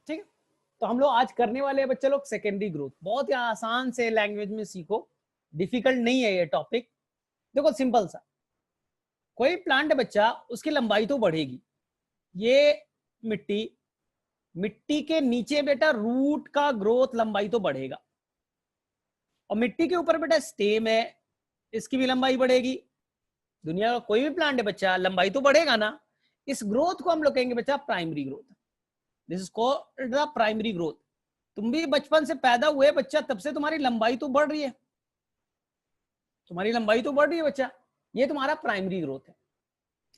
ठीक है। तो हम लोग आज करने वाले हैं बच्चे लोग सेकेंडरी ग्रोथ। बहुत ही आसान से लैंग्वेज में सीखो, डिफिकल्ट नहीं है ये टॉपिक। देखो सिंपल सा, कोई प्लांट है बच्चा, उसकी लंबाई तो बढ़ेगी। ये मिट्टी, मिट्टी के नीचे बेटा रूट का ग्रोथ लंबाई तो बढ़ेगा, और मिट्टी के ऊपर बेटा स्टेम है, इसकी भी लंबाई बढ़ेगी। दुनिया का कोई भी प्लांट है बच्चा, लंबाई तो बढ़ेगा ना। इस ग्रोथ को हम लोग कहेंगे बच्चा primary growth. This is called the primary growth. तुम भी बचपन से पैदा हुए बच्चा, तब से तुम्हारी लंबाई तो बढ़ रही है, तुम्हारी लंबाई तो बढ़ रही है बच्चा। ये तुम्हारा प्राइमरी ग्रोथ है।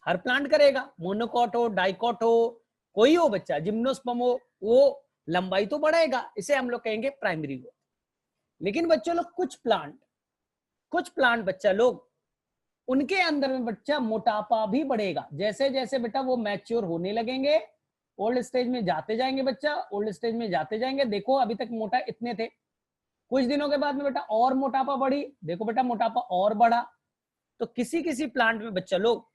हर प्लांट करेगा, मोनोकॉट हो, डाइकॉट हो, कोई हो बच्चा, जिम्नोस्पर्म हो, वो लंबाई तो बढ़ाएगा। इसे हम लोग कहेंगे प्राइमरी ग्रोथ। लेकिन बच्चों लोग कुछ प्लांट बच्चा लोग, उनके अंदर में बच्चा मोटापा भी बढ़ेगा। जैसे जैसे बेटा वो मैच्योर होने लगेंगे, ओल्ड स्टेज में जाते जाएंगे बच्चा, ओल्ड स्टेज में जाते जाएंगे। देखो अभी तक मोटा इतने थे, कुछ दिनों के बाद में बेटा और मोटापा बढ़ी, देखो बेटा मोटापा और बढ़ा। तो किसी किसी प्लांट में बच्चा लोग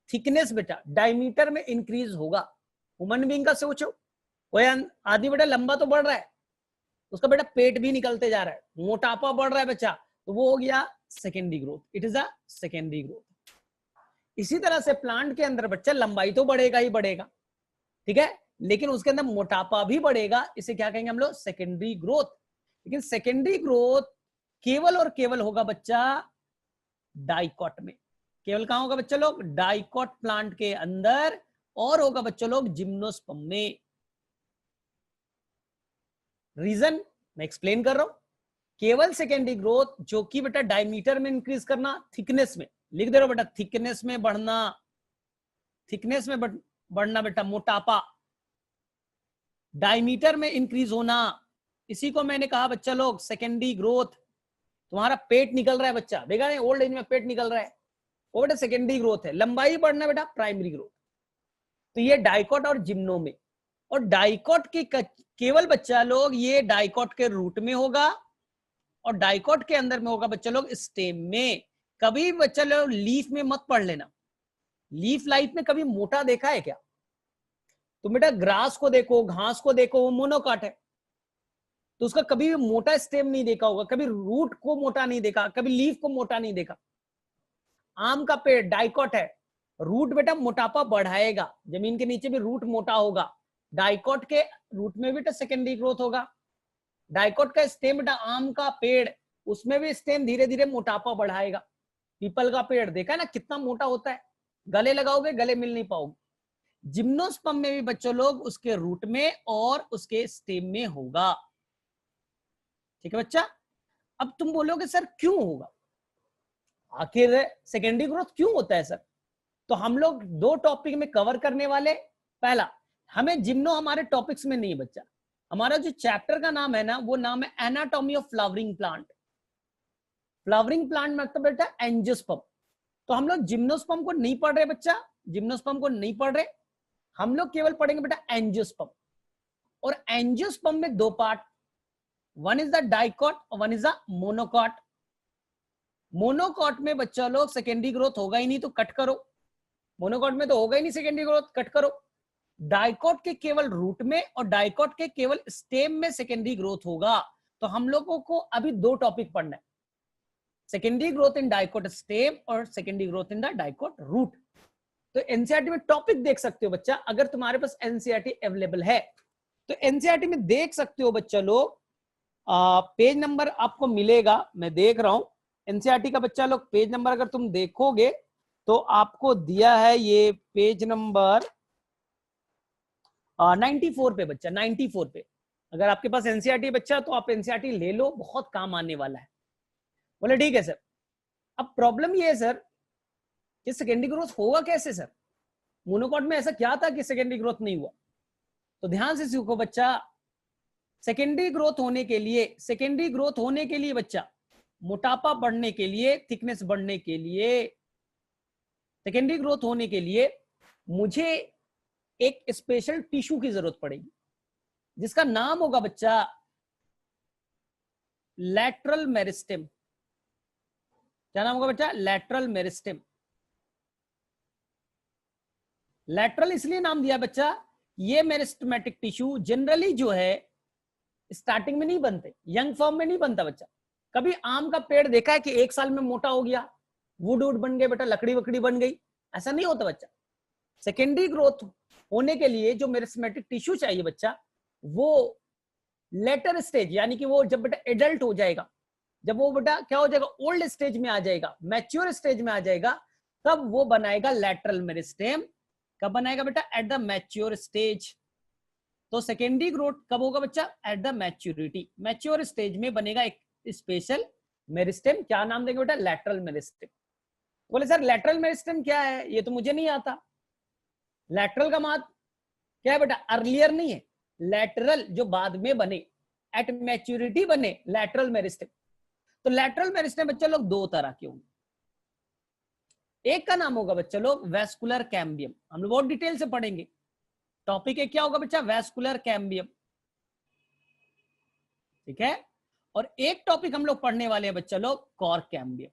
थिकनेस बेटा डायमीटर में इंक्रीज होगा। ह्यूमन बीइंग का सोचो, कोई आदमी बेटा लंबा तो बढ़ रहा है, उसका बेटा पेट भी निकलते जा रहा है, मोटापा बढ़ रहा है बच्चा, तो वो हो गया secondary growth. It is a secondary growth. इसी तरह से प्लांट के अंदर बच्चा लंबाई तो बढ़ेगा ही बढ़ेगा, ठीक है, लेकिन उसके अंदर मोटापा भी बढ़ेगा। इसे क्या कहेंगे हम लोग? Secondary growth. लेकिन सेकेंडरी ग्रोथ केवल और केवल होगा बच्चा डाइकॉट में। केवल कहां होगा बच्चा लोग? डाइकॉट प्लांट के अंदर, और होगा बच्चा लोग जिम्नोस्पर्म में। रीजन मैं एक्सप्लेन कर रहा हूं। केवल सेकेंडरी ग्रोथ जो कि बेटा डायमीटर में इंक्रीज करना, थिकनेस में लिख दे रहा बेटा, थिकनेस में बढ़ना, थिकनेस में बढ़ना बेटा मोटापा, डायमीटर में इंक्रीज होना, इसी को मैंने कहा बच्चा लोग सेकेंडरी ग्रोथ। तुम्हारा पेट निकल रहा है बच्चा, देखा नहीं, ओल्ड एज में पेट निकल रहा है, वो बेटा सेकेंडरी ग्रोथ है। लंबाई बढ़ना बेटा प्राइमरी ग्रोथ। तो ये डाइकॉट और जिम्नो में, और डाइकॉट के केवल बच्चा लोग, ये डाइकॉट के रूट में होगा, और डाइकॉट के अंदर में होगा बच्चा लोग स्टेम में। कभी बच्चा लोग लीफ में मत पढ़ लेना, लीफ लाइफ में कभी मोटा देखा है क्या? तुम बेटा ग्रास को देखो, घास को देखो, वो मोनोकॉट है, तो उसका कभी भी मोटा स्टेम नहीं देखा होगा, कभी रूट को मोटा नहीं देखा, कभी लीफ को मोटा नहीं देखा। आम का पेड़ डाइकॉट है, रूट बेटा मोटापा बढ़ाएगा, जमीन के नीचे भी रूट मोटा होगा। डाइकॉट के रूट में बेटा सेकेंडरी ग्रोथ होगा। डाइकॉट का स्टेम बेटा, आम का पेड़, उसमें भी स्टेम धीरे धीरे मोटापा बढ़ाएगा। पीपल का पेड़ देखा ना कितना मोटा होता है, गले लगाओगे गले मिल नहीं पाओगे। जिम्नोस्पर्म में भी बच्चों लोग उसके रूट में और उसके स्टेम में होगा। ठीक है बच्चा। अब तुम बोलोगे सर क्यों होगा, आखिर सेकेंडरी ग्रोथ क्यों होता है सर? तो हम लोग दो टॉपिक में कवर करने वाले। पहला, हमें जिम्नो हमारे टॉपिक्स में नहीं बच्चा, हमारा जो चैप्टर का नाम है ना, वो नाम है anatomy of flowering plant. Flowering plant मतलब बेटा एंजियोस्पर्म। तो हम लोग जिम्नोस्पर्म को नहीं पढ़ रहे बच्चा, जिम्नोस्पर्म को नहीं पढ़ रहे, हम लोग केवल पढ़ेंगे बेटा एंजियोस्पर्म। और एंजियोस्पर्म में दो part, one is the dicot और one is the monocot. Monocot में बच्चा लोग सेकेंडरी ग्रोथ होगा ही नहीं, तो कट करो। मोनोकॉट में तो होगा ही नहीं सेकेंडरी ग्रोथ, कट करो। डाइकॉट के केवल रूट में और डाइकॉट के केवल स्टेम में सेकेंडरी ग्रोथ होगा। तो हम लोगों को अभी दो टॉपिक पढ़ना है, secondary growth in dicot stem और secondary growth in the dicot root. तो एनसीईआरटी में टॉपिक देख सकते हो बच्चा, अगर तुम्हारे पास एनसीईआरटी अवेलेबल है तो एनसीईआरटी में देख सकते हो बच्चा लोग। पेज नंबर आपको मिलेगा, मैं देख रहा हूं एनसीईआरटी का बच्चा लोग। पेज नंबर अगर तुम देखोगे तो आपको दिया है ये पेज नंबर 94 पे बच्चा, 94 पे। अगर आपके पास एनसीईआरटी बच्चा तो आप एनसीईआरटी ले लो, बहुत काम आने वाला है। बोले ठीक है सर। अब प्रॉब्लम ये है सर कि सेकेंडरी ग्रोथ होगा कैसे सर? मोनोकॉट में ऐसा क्या था कि सेकेंडरी ग्रोथ नहीं हुआ? तो ध्यान से सीखो बच्चा। सेकेंडरी ग्रोथ होने के लिए, सेकेंडरी ग्रोथ होने के लिए बच्चा, मोटापा बढ़ने के लिए, थिकनेस बढ़ने के लिए, सेकेंडरी ग्रोथ होने के लिए मुझे एक स्पेशल टिश्यू की जरूरत पड़ेगी, जिसका नाम होगा बच्चा लैटरल मेरिस्टेम। क्या नाम होगा बच्चा? Lateral meristem. लैटरल इसलिए नाम दिया बच्चा ये मेरिस्टेमेटिक टिश्यू जनरली जो है स्टार्टिंग में नहीं बनते, यंग फॉर्म में नहीं बनता बच्चा। कभी आम का पेड़ देखा है कि 1 साल में मोटा हो गया, वुड वुड बन गए बेटा, लकड़ी वकड़ी बन गई? ऐसा नहीं होता बच्चा। सेकेंडरी ग्रोथ होने के लिए जो मेरिस्टेमेटिक टिश्यू चाहिए बच्चा, वो लेटर स्टेज, यानी कि वो जब बेटा एडल्ट हो जाएगा, जब वो बेटा क्या हो जाएगा, ओल्ड स्टेज में आ जाएगा, मैच्योर स्टेज में आ जाएगा, तब वो बनाएगा लैटरल मेरिस्टेम। कब बनाएगा बेटा? At the mature stage. तो सेकेंडरी ग्रोथ कब होगा बच्चा? At the maturity, mature stage में बनेगा एक स्पेशल मेरिस्टेम। क्या नाम देंगे बेटा? Lateral meristem. बोले सर लैटरल मेरिस्टेम क्या है, ये तो मुझे नहीं आता। लैटरल का मतलब क्या है बेटा? अर्लियर नहीं है, लैटरल जो बाद में बने, एट मैच्योरिटी बने, लैटरल मेरिस्टेम। तो लैटरल मेरिस्टेम बच्चा लोग 2 तरह के होंगे। एक का नाम होगा बच्चा लोग वैस्कुलर कैम्बियम, हम लोग बहुत डिटेल से पढ़ेंगे। टॉपिक है क्या होगा बच्चा? वैस्कुलर कैम्बियम, ठीक है। और एक टॉपिक हम लोग पढ़ने वाले हैं बच्चा लोग कॉर्क कैम्बियम।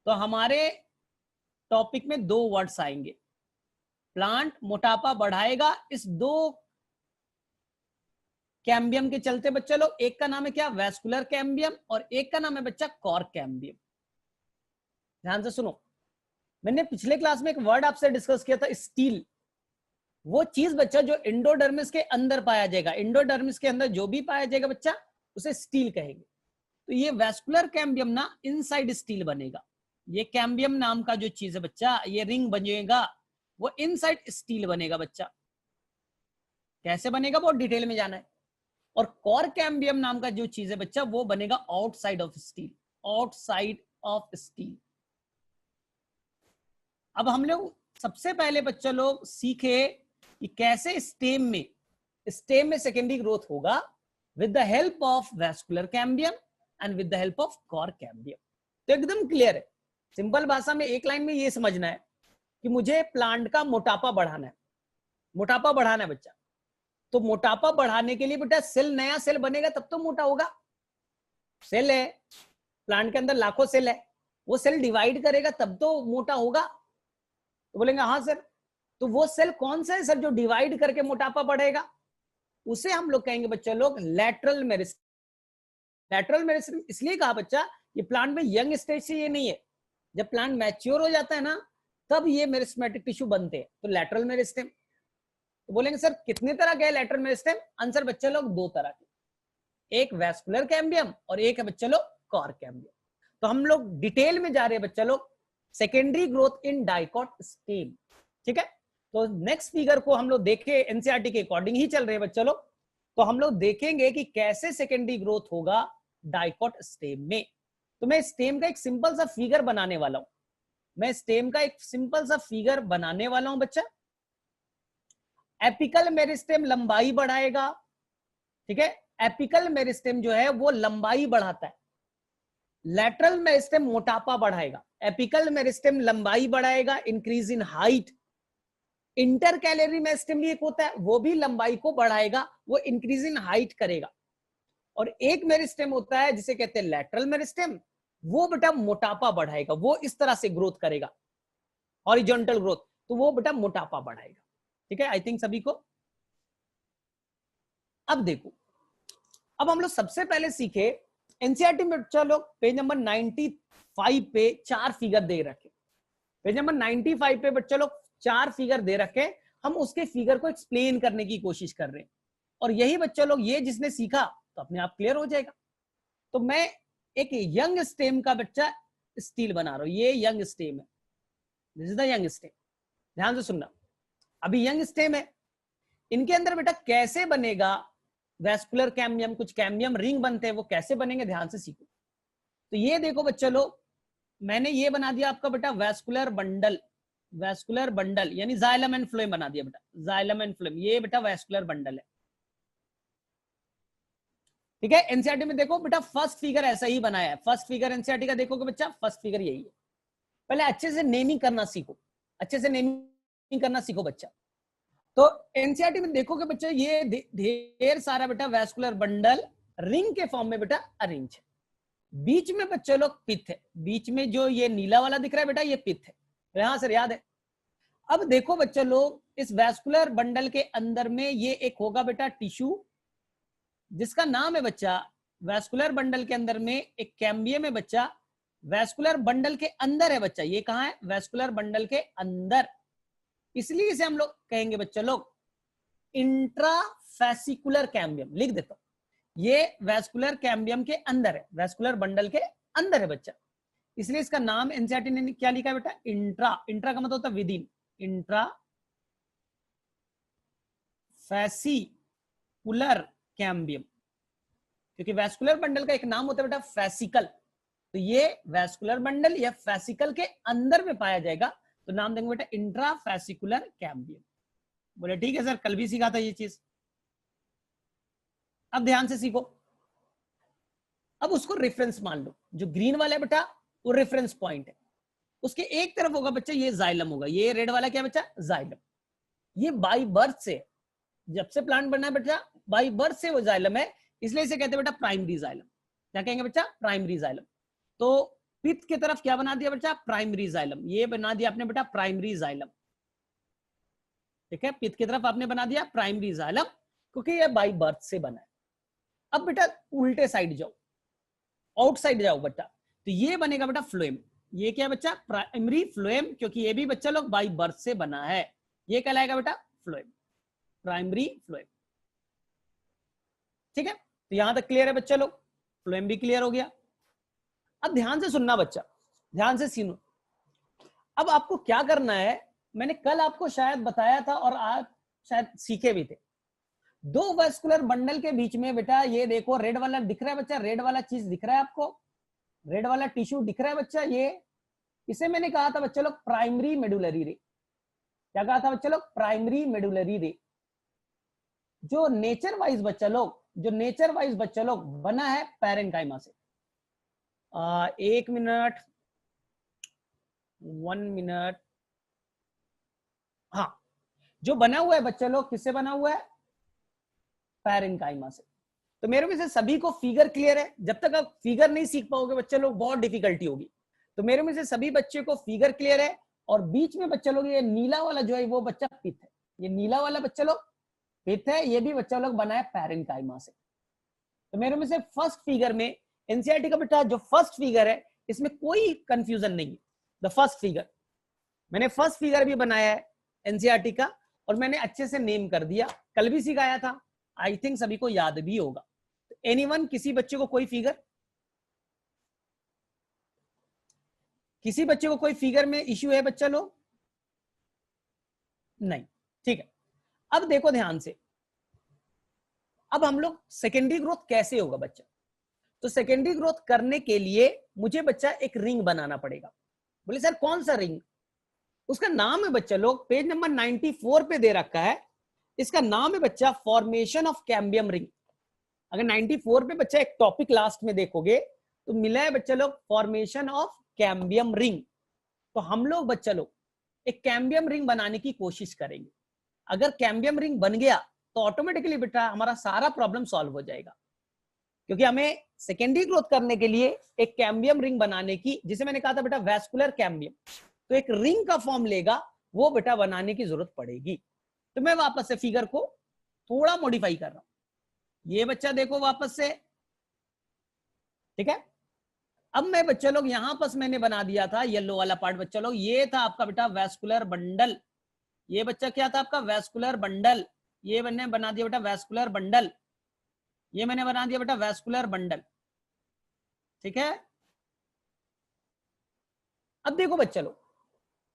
तो हमारे टॉपिक में 2 वर्ड्स आएंगे। प्लांट मोटापा बढ़ाएगा इस 2 कैम्बियम के चलते बच्चा लोग, एक का नाम है क्या? वैस्कुलर कैम्बियम, और एक का नाम है बच्चा कॉर्क कैम्बियम। ध्यान से सुनो, मैंने पिछले क्लास में एक वर्ड आपसे डिस्कस किया था, स्टील। वो चीज बच्चा जो एंडोडर्मिस के अंदर पाया जाएगा, एंडोडर्मिस के अंदर जो भी पाया जाएगा बच्चा, उसे स्टील कहेंगे। तो ये वैस्कुलर कैम्बियम ना इनसाइड स्टील बनेगा। ये कैम्बियम नाम का जो चीज है बच्चा, ये रिंग बनेगा, वो इनसाइड स्टील बनेगा बच्चा। कैसे बनेगा बहुत डिटेल में जाना है। और कॉर्क कैम्बियम नाम का जो चीज है बच्चा, वो बनेगा outside of steel, outside of steel. अब हम लोग सबसे पहले बच्चा लोग सीखे कि कैसे स्टेम में सेकेंडरी ग्रोथ होगा with the help of vascular cambium and with the help of cork cambium. तो एकदम क्लियर है, सिंपल भाषा में एक लाइन में ये समझना है कि मुझे प्लांट का मोटापा बढ़ाना है, मोटापा बढ़ाना है बच्चा। तो मोटापा बढ़ाने के लिए बेटा सेल, नया सेल बनेगा तब तो मोटा होगा। सेल है प्लांट के अंदर, लाखों सेल है, वो सेल डिवाइड करेगा तब तो मोटा होगा। तो बोलेंगे हाँ सर, तो वो सेल कौन सा है सर जो डिवाइड करके मोटापा बढ़ेगा? उसे हम लोग कहेंगे बच्चा लोग लैटरल मेरिस्टेम। लैटरल मेरिस्टेम इसलिए कहा बच्चा, ये प्लांट में यंग स्टेज से ये नहीं है, जब प्लांट मैच्योर हो जाता है ना, तब ये मेरिस्टेमेटिक टिश्यू बनते हैं। तो लैटरल मेरिस्टेम। तो बोलेंगे सर कितने तरह के लैटरल मेरिस्टेम? आंसर बच्चा लोग 2 तरह के, एक वैस्कुलर कैम्बियम और एक है बच्चा लोग कॉर्क कैम्बियम। तो हम लोग डिटेल में जा रहे हैं बच्चा लोग, secondary growth in dicot stem, ठीक है। तो नेक्स्ट फिगर को हम लोग देखे, एनसीईआरटी के अकॉर्डिंग ही चल रहे हैं बच्चा लोग। तो हम लोग देखेंगे कि कैसे सेकेंडरी ग्रोथ होगा डाइकॉट स्टेम में। तो मैं स्टेम का एक सिंपल सा फिगर बनाने वाला हूं, मैं स्टेम का एक सिंपल सा फिगर बनाने वाला हूं बच्चा। एपिकल मेरिस्टेम लंबाई बढ़ाएगा, ठीक है, एपिकल मेरिस्टेम जो है वो लंबाई बढ़ाता है। लैटरल मेरिस्टेम मोटापा बढ़ाएगा, एपिकल मेरिस्टेम लंबाई बढ़ाएगा, increase in height. Intercalary meristem भी एक होता है, वो भी लंबाई को बढ़ाएगा, वो इंक्रीज इन हाइट करेगा। और एक मेरिस्टेम होता है जिसे कहते हैं लैटरल मेरिस्टेम, वो बेटा मोटापा बढ़ाएगा, वो इस तरह से ग्रोथ करेगा, हॉरिजॉन्टल ग्रोथ, तो वो बेटा मोटापा बढ़ाएगा। ठीक है, आई थिंक सभी को। अब देखो, अब हम लोग सबसे पहले सीखे एनसीईआरटी में बच्चा लोग पेज नंबर 95 पे 4 फिगर दे रखे, पेज नंबर 95 पे बच्चा लोग 4 फिगर दे रखे, हम उसके फिगर को एक्सप्लेन करने की कोशिश कर रहे हैं। और यही बच्चा लोग, ये जिसने सीखा तो अपने आप क्लियर हो जाएगा। तो मैं एक यंग स्टेम का बच्चा स्टील बना रहा हूं, ये यंग स्टेम है, this is the young stem. ध्यान से सुनना, अभी यंग स्टेम है, इनके अंदर बेटा कैसे बनेगा वैस्कुलर कैम्बियम, कुछ कैम्बियम रिंग बनते हैं, वो कैसे बनेंगे ध्यान से सीखो। तो ये देखो बच्चा लोग, मैंने ये बना दिया आपका बेटा वैस्कुलर बंडल, वैस्कुलर बंडल यानी जाइलम एंड फ्लोएम बना दिया बेटा, जाइलम एंड फ्लोएम, ये बेटा वैस्कुलर बंडल है। ठीक है, एनसीईआरटी में देखो बेटा फर्स्ट फिगर ऐसा ही बनाया है, फर्स्ट फिगर एनसीईआरटी का देखोगे बच्चा, फर्स्ट फिगर यही है। पहले अच्छे से नेमिंग करना सीखो, अच्छे से नेमिंग करना सीखो बच्चा। तो एनसीईआरटी में देखोगे बच्चा, ये ढेर सारा बेटा वैस्कुलर बंडल रिंग के फॉर्म में बेटा अरेंज है। बीच में बच्चे लोग पिथ है, बीच में जो ये नीला वाला दिख रहा है बेटा, ये पिथ है। यहां सर याद है, अब देखो बच्चा लोग, इस वैस्कुलर बंडल के अंदर में ये एक होगा बेटा टिश्यू, जिसका नाम है बच्चा, वैस्कुलर बंडल के अंदर में एक कैम्बियम है बच्चा, वैस्कुलर बंडल के अंदर है बच्चा, ये कहां है, वैस्कुलर बंडल के अंदर, इसलिए इसे हम लोग कहेंगे बच्चा लोग इंट्राफेसिकुलर कैम्बियम। लिख देता हूं, ये वैस्कुलर कैम्बियम के अंदर है, वैस्कुलर बंडल के अंदर है बच्चा, इसलिए इसका नाम एनसीईआरटी ने क्या लिखा है बेटा, इंट्रा। इंट्रा का मतलब होता है with in, intra fascicular cambium, क्योंकि वैस्कुलर बंडल का एक नाम होता है बेटा फैसिकल, तो ये वैस्कुलर बंडल या फैसिकल के अंदर में पाया जाएगा, तो नाम देंगे बेटा इंट्राफेसिकुलर कैम्बियम। बोले ठीक है सर, कल भी सीखा था ये चीज। अब ध्यान से सीखो, अब उसको रेफरेंस मान लो, जो ग्रीन वाला है बेटा वो रेफरेंस पॉइंट है, उसके एक तरफ होगा बच्चा ये जाइलम होगा, ये रेड वाला क्या बच्चा, जाइलम। ये बाई बर्थ से, जब से प्लांट बनना है बच्चा बाई बर्थ से वो जाइलम है, इसलिए इसे कहते हैं बेटा प्राइमरी जाइलम। क्या कहेंगे बच्चा, प्राइमरी जाइलम। तो पित्त की तरफ क्या बना दिया बच्चा, प्राइमरी जाइलम, ये बना दिया आपने बेटा प्राइमरी जाइलम, ठीक है, पित्त की तरफ आपने बना दिया प्राइमरी जाइलम, क्योंकि ये बाई बर्थ से बना है। अब बेटा उल्टे साइड जाओ, आउटसाइड जाओ बेटा, तो ये बनेगा बेटा फ्लोएम, ये क्या बच्चा, प्राइमरी फ्लोएम, क्योंकि ये भी बच्चा लोग बाई बर्थ से बना है, ये कहलाएगा बेटा फ्लोएम, प्राइमरी फ्लोएम। ठीक है, तो यहां तक क्लियर है बच्चा लोग, फ्लोएम भी क्लियर हो गया। अब ध्यान से सुनना बच्चा, ध्यान से सुनो, अब आपको क्या करना है, मैंने कल आपको शायद बताया था और आप शायद सीखे भी थे, दो वैस्कुलर बंडल के बीच में बेटा ये देखो रेड वाला दिख रहा है बच्चा, रेड वाला चीज दिख रहा है आपको, रेड वाला टिश्यू दिख रहा है बच्चा, ये इसे मैंने कहा था बच्चा लोग प्राइमरी मेडुलरी रे। क्या कहा था बच्चा लोग, प्राइमरी मेडुलरी रे। जो नेचर वाइज बच्चा लोग, जो नेचर वाइज बच्चा लोग बना है पैरेन्काइमा से। 1 मिनट, 1 मिनट, हाँ, जो बना हुआ है बच्चा लोग किससे बना हुआ है, पैरेन्काइमा से। तो मेरे में से सभी को फिगर क्लियर है, जब तक आप फिगर नहीं सीख पाओगे बच्चे लोग बहुत डिफिकल्टी होगी, तो मेरे में से सभी बच्चे को फिगर क्लियर है। और बीच में बच्चा लोग ये नीला वाला जो है वो बच्चा पित्त है, ये नीला वाला बच्चा लोग पित्त है, ये भी बच्चा लोग बना है पैरेन्काइमा से। तो मेरे में से फर्स्ट फिगर में एनसीईआरटी का बेटा जो फर्स्ट फिगर है इसमें कोई कंफ्यूजन नहीं है, द फर्स्ट फिगर, मैंने फर्स्ट फिगर भी बनाया है एनसीईआरटी का, और मैंने अच्छे से नेम कर दिया, कल भी सिखाया था, आई थिंक सभी को याद भी होगा। एनीवन, किसी बच्चे को कोई फिगर, किसी बच्चे को कोई फिगर में इश्यू है बच्चा लोग, नहीं, ठीक है। अब देखो ध्यान से, अब हम लोग सेकेंडरी ग्रोथ कैसे होगा बच्चा, तो सेकेंडरी ग्रोथ करने के लिए मुझे बच्चा एक रिंग बनाना पड़ेगा। बोले सर कौन सा रिंग, उसका नाम है बच्चा लोग पेज नंबर 94 पे दे रखा है, इसका नाम है बच्चा फॉर्मेशन ऑफ कैम्बियम रिंग। अगर 94 पे बच्चा एक टॉपिक लास्ट में देखोगे तो मिला है बच्चा लोग फॉर्मेशन ऑफ कैम्बियम रिंग। तो हम लोग बच्चा लोग एक कैम्बियम रिंग बनाने की कोशिश करेंगे, अगर कैम्बियम रिंग बन गया तो ऑटोमेटिकली बेटा हमारा सारा प्रॉब्लम सॉल्व हो जाएगा, क्योंकि हमें सेकेंडरी ग्रोथ करने के लिए एक कैम्बियम रिंग बनाने की, जिसे मैंने कहा था बेटा वैस्कुलर कैम्बियम, तो एक रिंग का फॉर्म लेगा, वो बेटा बनाने की जरूरत पड़ेगी। तो मैं वापस से फिगर को थोड़ा मॉडिफाई कर रहा हूं, ये बच्चा देखो वापस से, ठीक है। अब मैं बच्चा लोग यहां पर मैंने बना दिया था येलो वाला पार्ट बच्चा लोग, ये था आपका बेटा वैस्कुलर बंडल, ये बच्चा क्या था आपका वैस्कुलर बंडल, ये मैंने बना दिया बेटा वैस्कुलर बंडल, ये मैंने बना दिया बेटा वैस्कुलर बंडल, ठीक है। अब देखो बच्चा लोग,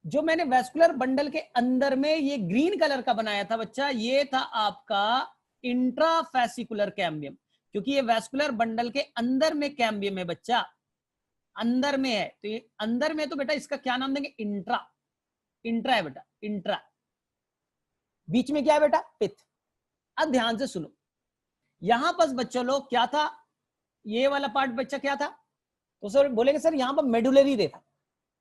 जो मैंने वैस्कुलर बंडल के अंदर में ये ग्रीन कलर का बनाया था बच्चा, ये था आपका इंट्राफेसिकुलर कैम्बियम, क्योंकि ये वैस्कुलर बंडल के अंदर में कैम्बियम है बच्चा, अंदर में है, तो ये अंदर में, तो बेटा इसका क्या नाम देंगे, इंट्रा, इंट्रा है बेटा, इंट्रा। बीच में क्या है बेटा, पित्त। अब ध्यान से सुनो, यहां पर बच्चों लोग क्या था, ये वाला पार्ट बच्चा क्या था, तो सर बोलेंगे सर यहां पर मेडुलरी रे था,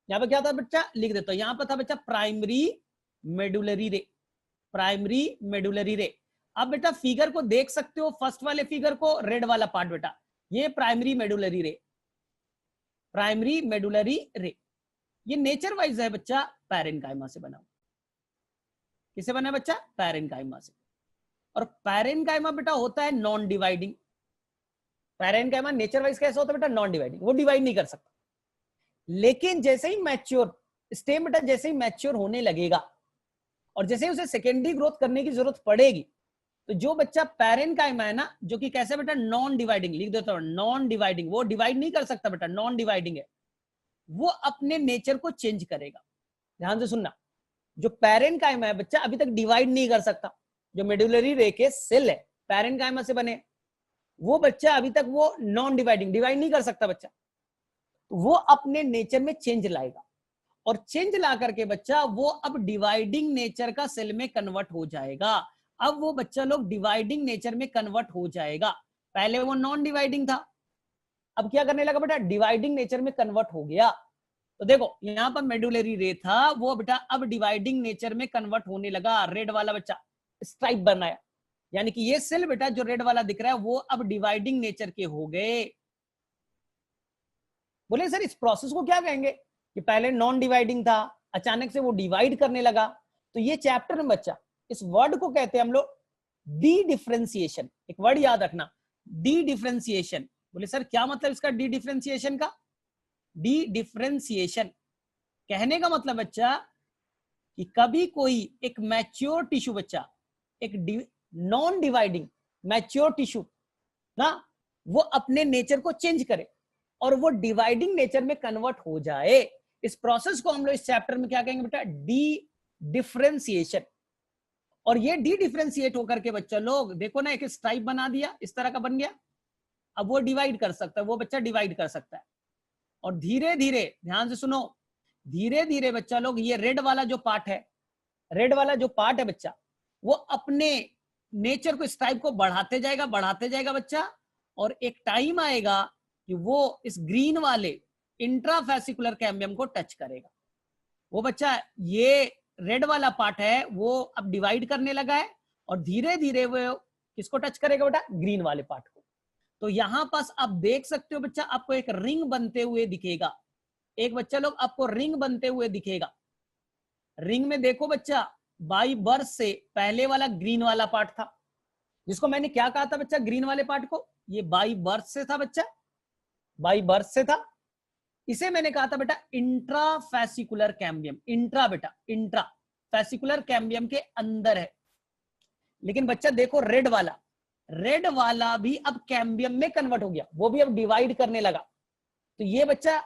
यहां पर क्या था बच्चा, लिख देता हूं, यहां पर था बच्चा प्राइमरी मेडुलरी रे, प्राइमरी मेडुलरी रे। अब बेटा फिगर को देख सकते हो, फर्स्ट वाले फिगर को, रेड वाला पार्ट बेटा, ये प्राइमरी मेडुलरी रे, प्राइमरी मेडुलरी रे, ये नेचर वाइज है बच्चा पैरेन्काइमा से बना। किससे बना है बच्चा? पैरेन्काइमा से। और पैरेन्काइमा बेटा होता है non dividing. Parenchyma nature wise कैसा होता है बेटा? नॉन डिवाइडिंग, वो डिवाइड नहीं कर सकता। लेकिन जैसे ही मैच्योर स्टेम बेटा, जैसे ही मैच्योर होने लगेगा और जैसे ही उसे सेकेंडरी ग्रोथ करने की जरूरत पड़ेगी, तो जो बच्चा पैरेन्काइमा है ना, जो कि कैसे बेटा? नॉन डिवाइडिंग, लिख देता हूं नॉन डिवाइडिंग, वो डिवाइड नहीं कर सकता बेटा, नॉन डिवाइडिंग है, वो अपने नेचर को चेंज करेगा। ध्यान से सुनना, जो पैरेन्काइमा है बच्चा अभी तक डिवाइड नहीं कर सकता, जो मेडुलरी रे के सेल है पैरेन्काइमा से बने, वो बच्चा अभी तक वो नॉन डिवाइडिंग, डिवाइड नहीं कर सकता बच्चा, वो अपने नेचर में चेंज लाएगा। और चेंज ला करके बच्चा वो अब डिवाइडिंग नेचर का सेल में कन्वर्ट हो जाएगा। अब वो बच्चा लोग डिवाइडिंग नेचर में कन्वर्ट हो जाएगा। पहले वो नॉन डिवाइडिंग था, अब क्या करने लगा बेटा? डिवाइडिंग नेचर में कन्वर्ट हो गया। तो देखो यहां पर मेडुलरी रे था, वो बेटा अब डिवाइडिंग नेचर में कन्वर्ट होने लगा। रेड वाला बच्चा स्ट्राइप बनाया, यानी कि ये सेल बेटा जो रेड वाला दिख रहा है वो अब डिवाइडिंग नेचर के हो गए। बोले सर इस प्रोसेस को क्या कहेंगे? कि पहले नॉन डिवाइडिंग था, अचानक से वो डिवाइड करने लगा। तो ये चैप्टर में बच्चा इस वर्ड को कहते हैं हम लोग डी डिफरेंशिएशन। एक वर्ड याद रखना, डी डिफरेंशिएशन। बोले सर क्या मतलब इसका डी डिफरेंशिएशन का? डी डिफरेंशिएशन कहने का मतलब बच्चा कि कभी कोई एक मैच्योर टिश्यू बच्चा, एक नॉन डिवाइडिंग मैच्योर टिश्यू ना, वो अपने नेचर को चेंज करे और वो डिवाइडिंग नेचर में कन्वर्ट हो जाए। इस प्रोसेस को हम लोग इस चैप्टर में क्या कहेंगे बेटा? D differentiation. और ये डी डिफरेंशिएट होकर के बच्चा लोग देखो ना, एक स्ट्राइप बना दिया, इस तरह का बन गया। अब वो डिवाइड कर सकता है, वो बच्चा डिवाइड कर सकता है। और धीरे धीरे ध्यान से सुनो, धीरे धीरे बच्चा लोग ये रेड वाला जो पार्ट है, रेड वाला जो पार्ट है बच्चा, वो अपने नेचर को, स्ट्राइप को बढ़ाते जाएगा बच्चा। और एक टाइम आएगा कि वो इस ग्रीन वाले इंट्राफेसिकुलर कैम्बियम को टच करेगा। वो बच्चा ये रेड वाला पार्ट है वो अब डिवाइड करने लगा है और धीरे धीरे वो किसको टच करेगा बेटा? ग्रीन वाले पार्ट को। तो यहां पास आप देख सकते हो बच्चा, आपको एक रिंग बनते हुए दिखेगा। एक बच्चा लोग आपको रिंग बनते हुए दिखेगा। रिंग में देखो बच्चा, बाई बर्थ से पहले वाला ग्रीन वाला पार्ट था, जिसको मैंने क्या कहा था बच्चा? ग्रीन वाले पार्ट को ये बाई बर्थ से था बच्चा, बाई बर्थ से था। इसे मैंने कहा था बेटा इंट्राफेसिकुलर कैम्बियम। इंट्रा बेटा, इंट्रा फेसिकुलर कैम्बियम के अंदर है। लेकिन बच्चा देखो रेड वाला भी अब कैम्बियम में कन्वर्ट हो गया, वो भी अब डिवाइड करने लगा। तो ये बच्चा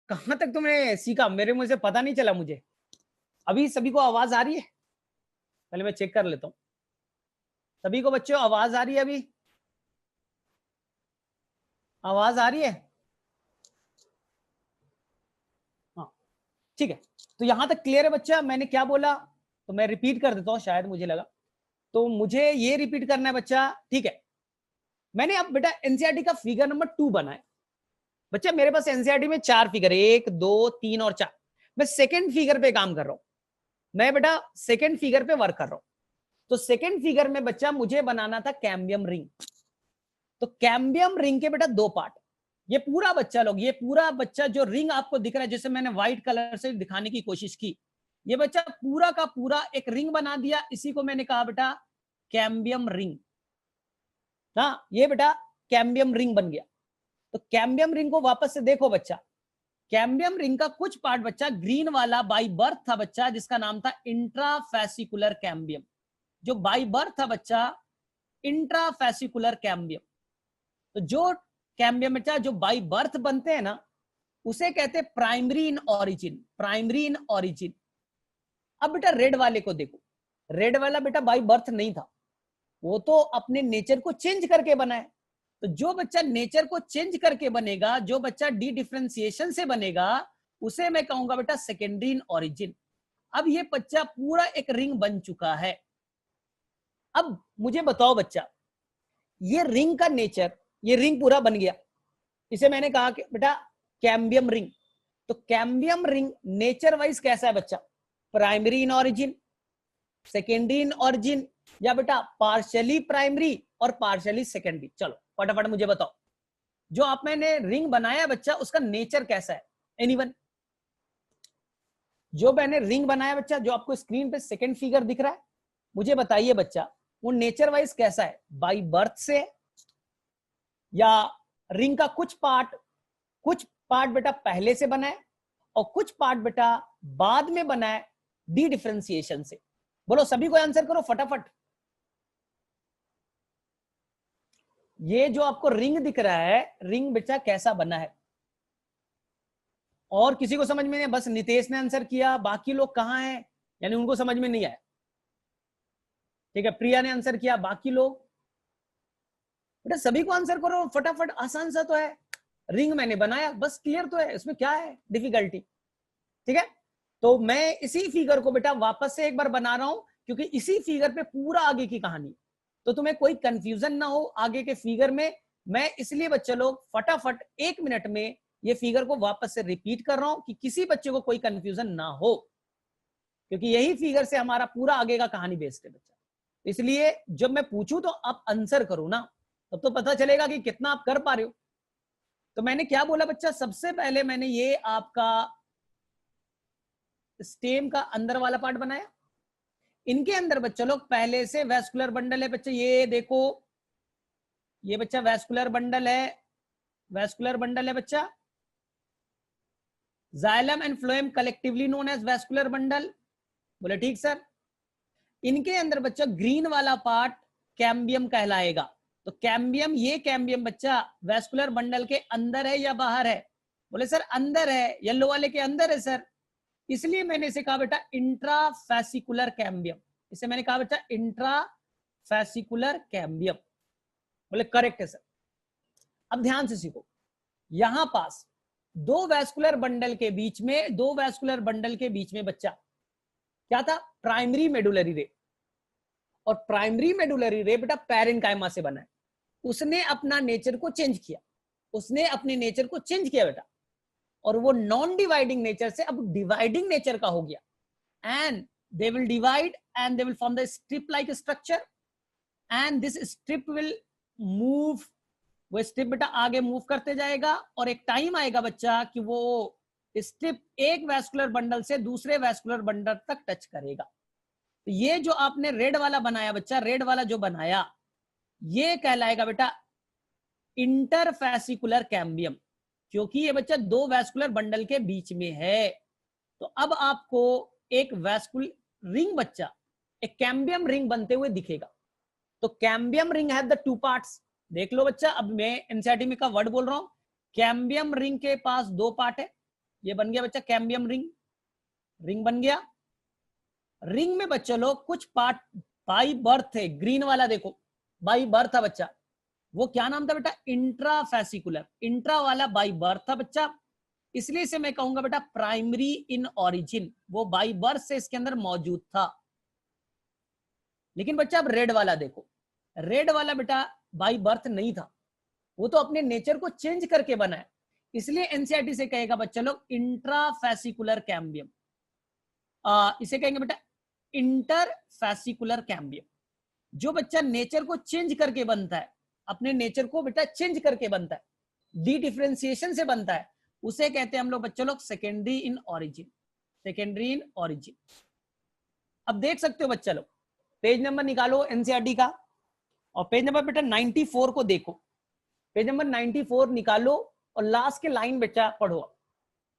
कहां तक तुमने सीखा? मेरे मुंह से पता नहीं चला मुझे। अभी सभी को आवाज आ रही है? पहले मैं चेक कर लेता हूं। सभी को बच्चों आवाज आ रही है? अभी आवाज आ रही है? हाँ ठीक है। तो यहां तक क्लियर है बच्चा? मैंने क्या बोला तो मैं रिपीट कर देता हूं, शायद मुझे लगा तो मुझे ये रिपीट करना है बच्चा। ठीक है, मैंने अब बेटा एनसीईआरटी का फिगर नंबर 2 बनाए। बच्चा मेरे पास एनसीईआरटी में 4 फिगर, 1 2 3 और 4। मैं सेकंड फिगर पे काम कर रहा हूं, मैं बेटा सेकंड फिगर पे वर्क कर रहा हूं। तो सेकंड फिगर में बच्चा मुझे बनाना था कैम्बियम रिंग। तो कैम्बियम रिंग के बेटा 2 पार्ट। ये पूरा बच्चा लोग, ये पूरा बच्चा जो रिंग आपको दिख रहा है, जैसे मैंने व्हाइट कलर से दिखाने की कोशिश की, ये बच्चा पूरा का पूरा एक रिंग बना दिया। इसी को मैंने कहा बेटा कैम्बियम रिंग। हाँ ये बेटा कैम्बियम रिंग बन गया। तो कैम्बियम रिंग को वापस से देखो बच्चा, कैम्बियम रिंग का कुछ पार्ट बच्चा ग्रीन वाला बाई बर्थ था बच्चा, जिसका नाम था इंट्राफेसिकुलर कैम्बियम। जो बाई बर्थ था बच्चा इंट्राफेसिकुलर कैम्बियम। तो जो कैम्बियम बच्चा जो बाई बर्थ बनते हैं ना, उसे कहते हैं primary in origin, primary in origin. अब बेटा रेड वाले को देखो, रेड वाला बेटा बाई बर्थ नहीं था, वो तो अपने नेचर को चेंज करके बना है। तो जो बच्चा नेचर को चेंज करके बनेगा, जो बच्चा डी डिफरेंशिएशन से बनेगा, उसे मैं कहूंगा बेटा सेकेंडरी इन ऑरिजिन। अब ये बच्चा पूरा एक रिंग बन चुका है। अब मुझे बताओ बच्चा, ये रिंग का नेचर, ये रिंग पूरा बन गया, इसे मैंने कहा कि बेटा कैम्बियम रिंग। तो कैम्बियम रिंग नेचर वाइज कैसा है बच्चा? Primary in origin, secondary in origin, या बेटा पार्शियली प्राइमरी और पार्शियली सेकेंडरी? चलो फटाफट मुझे बताओ, जो आप मैंने रिंग बनाया बच्चा उसका नेचर कैसा है? एनीवन? जो मैंने रिंग बनाया बच्चा, जो आपको स्क्रीन पे सेकंड फिगर दिख रहा है, मुझे बताइए बच्चा वो नेचर वाइज कैसा है? बाई बर्थ से, या रिंग का कुछ पार्ट बेटा पहले से बना है और कुछ पार्ट बेटा बाद में बना है डी डिफरेंशिएशन से? बोलो सभी को आंसर करो फटाफट। ये जो आपको रिंग दिख रहा है, रिंग बेटा कैसा बना है? और किसी को समझ में नहीं? बस नितेश ने आंसर किया, बाकी लोग कहां हैं? यानी उनको समझ में नहीं आया। ठीक है, प्रिया ने आंसर किया, बाकी लोग बेटा सभी को आंसर करो फटाफट, आसान सा तो है। रिंग मैंने बनाया, बस क्लियर तो है, इसमें क्या है डिफिकल्टी? ठीक है, तो मैं इसी फिगर को बेटा वापस से एक बार बना रहा हूं, क्योंकि इसी फिगर पे पूरा आगे की कहानी, तो तुम्हें कोई कंफ्यूजन ना हो आगे के फिगर में। मैं इसलिए बच्चे लोग फटाफट 1 मिनट में ये फिगर को वापस से रिपीट कर रहा हूं कि किसी बच्चे को कोई कंफ्यूजन ना हो, क्योंकि यही फिगर से हमारा पूरा आगे का कहानी बेस्ड है बच्चा। इसलिए जब मैं पूछूं तो आप आंसर करो ना, तब तो पता चलेगा कि कितना आप कर पा रहे हो। तो मैंने क्या बोला बच्चा? सबसे पहले मैंने ये आपका स्टेम का अंदर वाला पार्ट बनाया। इनके अंदर बच्चा लोग पहले से वैस्कुलर बंडल है बच्चा, ये देखो, ये बच्चा वैस्कुलर बंडल है, वैस्कुलर बंडल है बच्चा। Xylem and phloem collectively known as vascular bundle. बोले ठीक सर। इनके अंदर बच्चा ग्रीन वाला पार्ट कैम्बियम कहलाएगा। तो कैम्बियम, ये कैम्बियम बच्चा वैस्कुलर बंडल के अंदर है या बाहर है? बोले सर अंदर है, येलो वाले के अंदर है सर। इसलिए मैंने इसे कहा बेटा इंट्राफैसिकुलर कैम्बियम। इसे मैंने कहा बेटा इंट्राफैसिकुलर कैम्बियम। बोले करेक्ट है सर। अब ध्यान से सीखो, यहां पास दो वैस्कुलर बंडल के बीच में बच्चा क्या था? प्राइमरी मेडुलरी रे। और प्राइमरी मेडुलरी रे बेटा पैरेन्काइमा से बना है। उसने अपना नेचर को चेंज किया, बेटा, और वो नॉन डिवाइडिंग नेचर से अब डिवाइडिंग नेचर का हो गया। And they will divide and they will form the strip like structure, and this strip will move. वो स्ट्रिप बेटा आगे मूव करते जाएगा, और एक टाइम आएगा बच्चा कि वो स्ट्रिप एक वैस्कुलर बंडल से दूसरे वैस्कुलर बंडल तक टच करेगा। तो ये जो आपने रेड वाला बनाया बच्चा, रेड वाला जो बनाया, ये कहलाएगा बेटा इंटरफैसिकुलर कैम्बियम, क्योंकि ये बच्चा दो वैस्कुलर बंडल के बीच में है। तो अब आपको एक वैस्कुलर रिंग बच्चा, एक कैम्बियम रिंग बनते हुए दिखेगा। तो cambium ring have the 2 parts. देख लो बच्चा, अब मैं एनसीईआरटी में का वर्ड बोल रहा हूं। कैम्बियम रिंग के पास 2 पार्ट है। ये बन गया बच्चा कैम्बियम रिंग बन गया। रिंग में बच्चा लोग कुछ पार्ट बाई बर्थ है। ग्रीन वाला देखो बाई बर्थ था बच्चा, वो क्या नाम था बेटा? इंट्राफैसिकुलर। इंट्रा वाला बाई बर्थ था बच्चा, इसलिए इसे मैं कहूंगा बेटा प्राइमरी इन ऑरिजिन। वो बाई बर्थ से इसके अंदर मौजूद था। लेकिन बच्चा अब रेड वाला देखो, रेड वाला बेटा बाई बर्थ नहीं था, वो तो अपने नेचर को चेंज करके बना है। इसलिए एनसीईआरटी से कहेगा बच्चा लोग इंट्राफैसिकुलर कैम्बियम। इसे कहेंगे बेटा इंटरफैसिकुलर कैम्बियम। जो बच्चा नेचर को चेंज करके बनता है, अपने नेचर को बेटा चेंज करके बनता है, डी डिफरेंशिएशन से बनता है, उसे कहते हैं हम लोग बच्चे लोग सेकेंडरी इन ऑरिजिन। अब देख सकते हो बच्चा लोग, पेज नंबर निकालो एनसीईआरटी का, और पेज नंबर बेटा 94 को देखो। पेज नंबर 94 निकालो और लास्ट के लाइन बच्चा पढ़ो।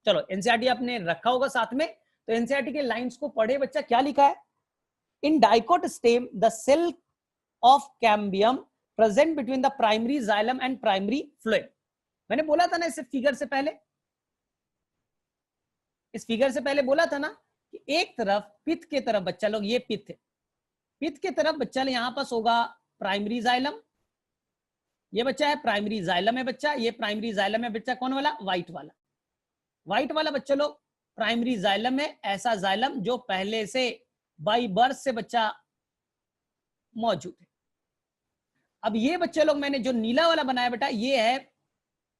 चलो एनसीईआरटी आपने रखा होगा साथ में, तो एनसीईआरटी के लाइंस को पढ़े बच्चा। क्या लिखा है? In dicot stem the cell of cambium present between the primary xylem and primary phloem. मैंने बोला था ना इस फिगर से पहले, बोला था ना कि एक तरफ पित्त के तरफ बच्चा लोग, ये पित्त के तरफ बच्चा यहां पास होगा प्राइमरी जाइलम, ये बच्चा है प्राइमरी जाइलम है बच्चा, ये प्राइमरी जाइलम है बच्चा, कौन वाला, व्हाइट वाला। व्हाइट वाला बच्चा लोग प्राइमरी जाइलम है, ऐसा जाइलम जो पहले से बाई बर्थ से बच्चा मौजूद है। अब ये बच्चे लोग मैंने जो नीला वाला बनाया बेटा, ये है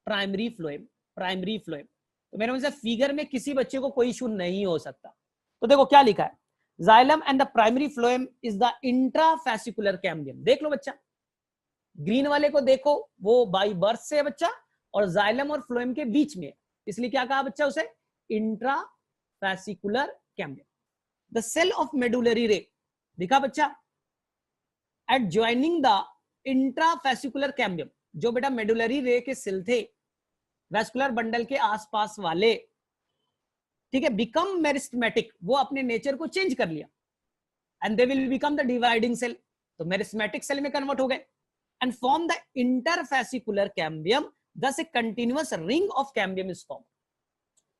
प्राइमरी फ्लोएम, प्राइमरी फ्लोएम। तो मेरे मतलब फिगर में किसी बच्चे को कोई इशू नहीं हो सकता। तो देखो क्या लिखा है, xylem and the primary phloem is the intrafascicular cambium. देख लो बच्चा, ग्रीन वाले को देखो, वो बाई बर्थ से है बच्चा, और जाइलम और फ्लोएम के बीच में, इसलिए क्या कहा बच्चा उसे, intrafascicular cambium. The cell of medullary ray, दिखा बच्चा, at joining the intrafascicular cambium, जो बेटा मेडुलरी रे के सेल थे वेस्कुलर बंडल के आसपास वाले, ठीक है, बिकम मेरिस्टेमेटिक, वो अपने नेचर को चेंज कर लिया, and they will become the dividing cell, तो मेरिस्टेमेटिक सेल में कन्वर्ट हो गए, and form the interfascicular cambium, thus a continuous ring of cambium is formed।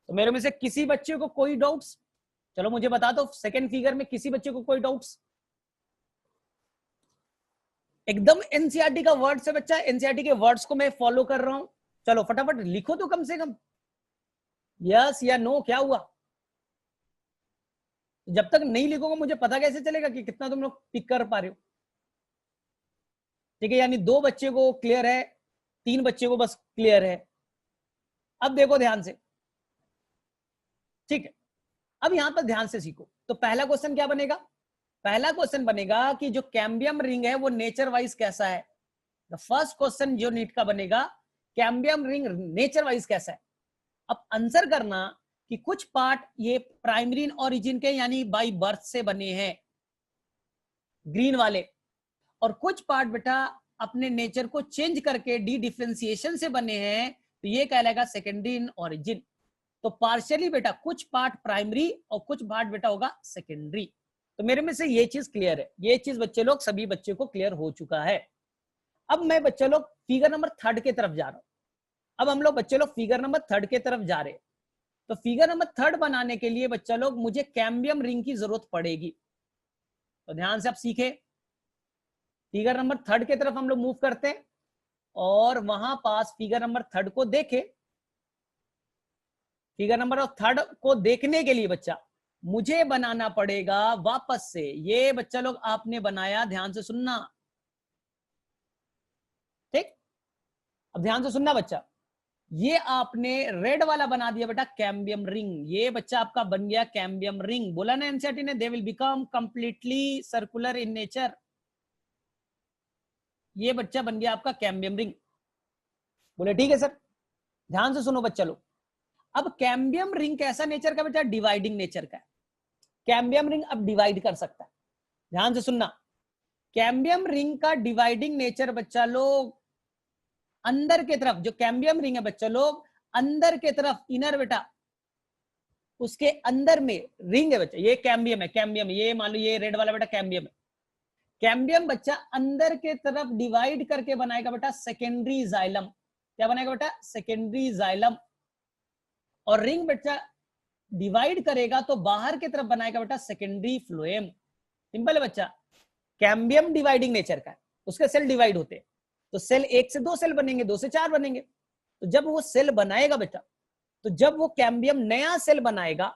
तो मेरे में से किसी बच्चे को कोई डाउट्स, चलो मुझे बता दो, सेकंड फिगर में किसी बच्चे को कोई डाउट्स? एकदम एनसीईआरटी का वर्ड से बच्चा, एनसीईआरटी के वर्ड्स को मैं फॉलो कर रहा हूं, चलो फटाफट लिखो तो कम से कम, यस या नो, क्या हुआ? जब तक नहीं लिखोगे मुझे पता कैसे चलेगा कि कितना तुम लोग पिक कर पा रहे हो? ठीक है, यानी 2 बच्चे को क्लियर है, 3 बच्चे को बस क्लियर है। अब देखो ध्यान से, ठीक है, अब यहां पर ध्यान से सीखो। तो पहला क्वेश्चन क्या बनेगा? पहला क्वेश्चन बनेगा कि जो कैम्बियम रिंग है वो नेचर वाइज कैसा है। द फर्स्ट क्वेश्चन जो नीट का बनेगा, कैम्बियम रिंग नेचर वाइज कैसा है। अब आंसर करना कि कुछ पार्ट ये प्राइमरी ओरिजिन के यानी बाई बर्थ से बने हैं, ग्रीन वाले, और कुछ पार्ट बेटा अपने नेचर को चेंज करके डी डिफरेंशिएशन से बने हैं, तो ये कहलाएगा सेकेंडरी इन ओरिजिन। तो पार्शियली बेटा कुछ पार्ट प्राइमरी और कुछ पार्ट बेटा होगा सेकेंडरी। तो मेरे में से ये चीज क्लियर है, ये चीज बच्चे लोग सभी बच्चे को क्लियर हो चुका है। अब मैं बच्चे लोग फिगर नंबर 3 के तरफ जा रहा हूं। अब हम लोग बच्चे लोग फिगर नंबर 3 के तरफ जा रहे हैं। तो फिगर नंबर 3 बनाने के लिए बच्चा लोग मुझे कैम्बियम रिंग की जरूरत पड़ेगी। तो ध्यान से आप सीखे, फिगर नंबर 3 की तरफ हम लोग मूव करते हैं और वहां पास फिगर नंबर 3 को देखे। फिगर नंबर 3 को देखने के लिए बच्चा मुझे बनाना पड़ेगा वापस से, ये बच्चा लोग आपने बनाया, ध्यान से सुनना, ठीक। अब ध्यान से सुनना बच्चा, ये आपने रेड वाला बना दिया बेटा कैम्बियम रिंग, ये बच्चा आपका बन गया कैम्बियम रिंग। बोला ना एनसीईआरटी ने, दे will become completely circular in nature. ये बच्चा बन गया आपका कैम्बियम रिंग। बोले ठीक है सर। ध्यान से सुनो बच्चा लोग, अब कैम्बियम रिंग कैसा नेचर का बेटा, डिवाइडिंग नेचर का है। कैम्बियम रिंग अब डिवाइड कर सकता है। ध्यान से सुनना, कैम्बियम रिंग का डिवाइडिंग नेचर बच्चा लोग अंदर के तरफ, जो कैम्बियम रिंग है बच्चा लोग अंदर के तरफ, इनर बेटा उसके अंदर में रिंग है बच्चा, ये कैम्बियम है, कैम्बियम, ये मान लो ये रेड वाला बेटा कैम्बियम है। कैम्बियम बच्चा अंदर के तरफ डिवाइड करके बनाएगा बेटा सेकेंडरी जाइलम। क्या बनाएगा बेटा, सेकेंडरी जाइलम। और रिंग बच्चा डिवाइड करेगा तो बाहर की तरफ बनाएगा बेटा सेकेंडरी फ्लोएम। सिंपल है बच्चा, कैम्बियम डिवाइडिंग नेचर का है, उसके सेल डिवाइड होते हैं, तो सेल 1 से 2 सेल बनेंगे, 2 से 4 बनेंगे। तो जब वो सेल बनाएगा बेटा, तो जब वो कैम्बियम नया सेल बनाएगा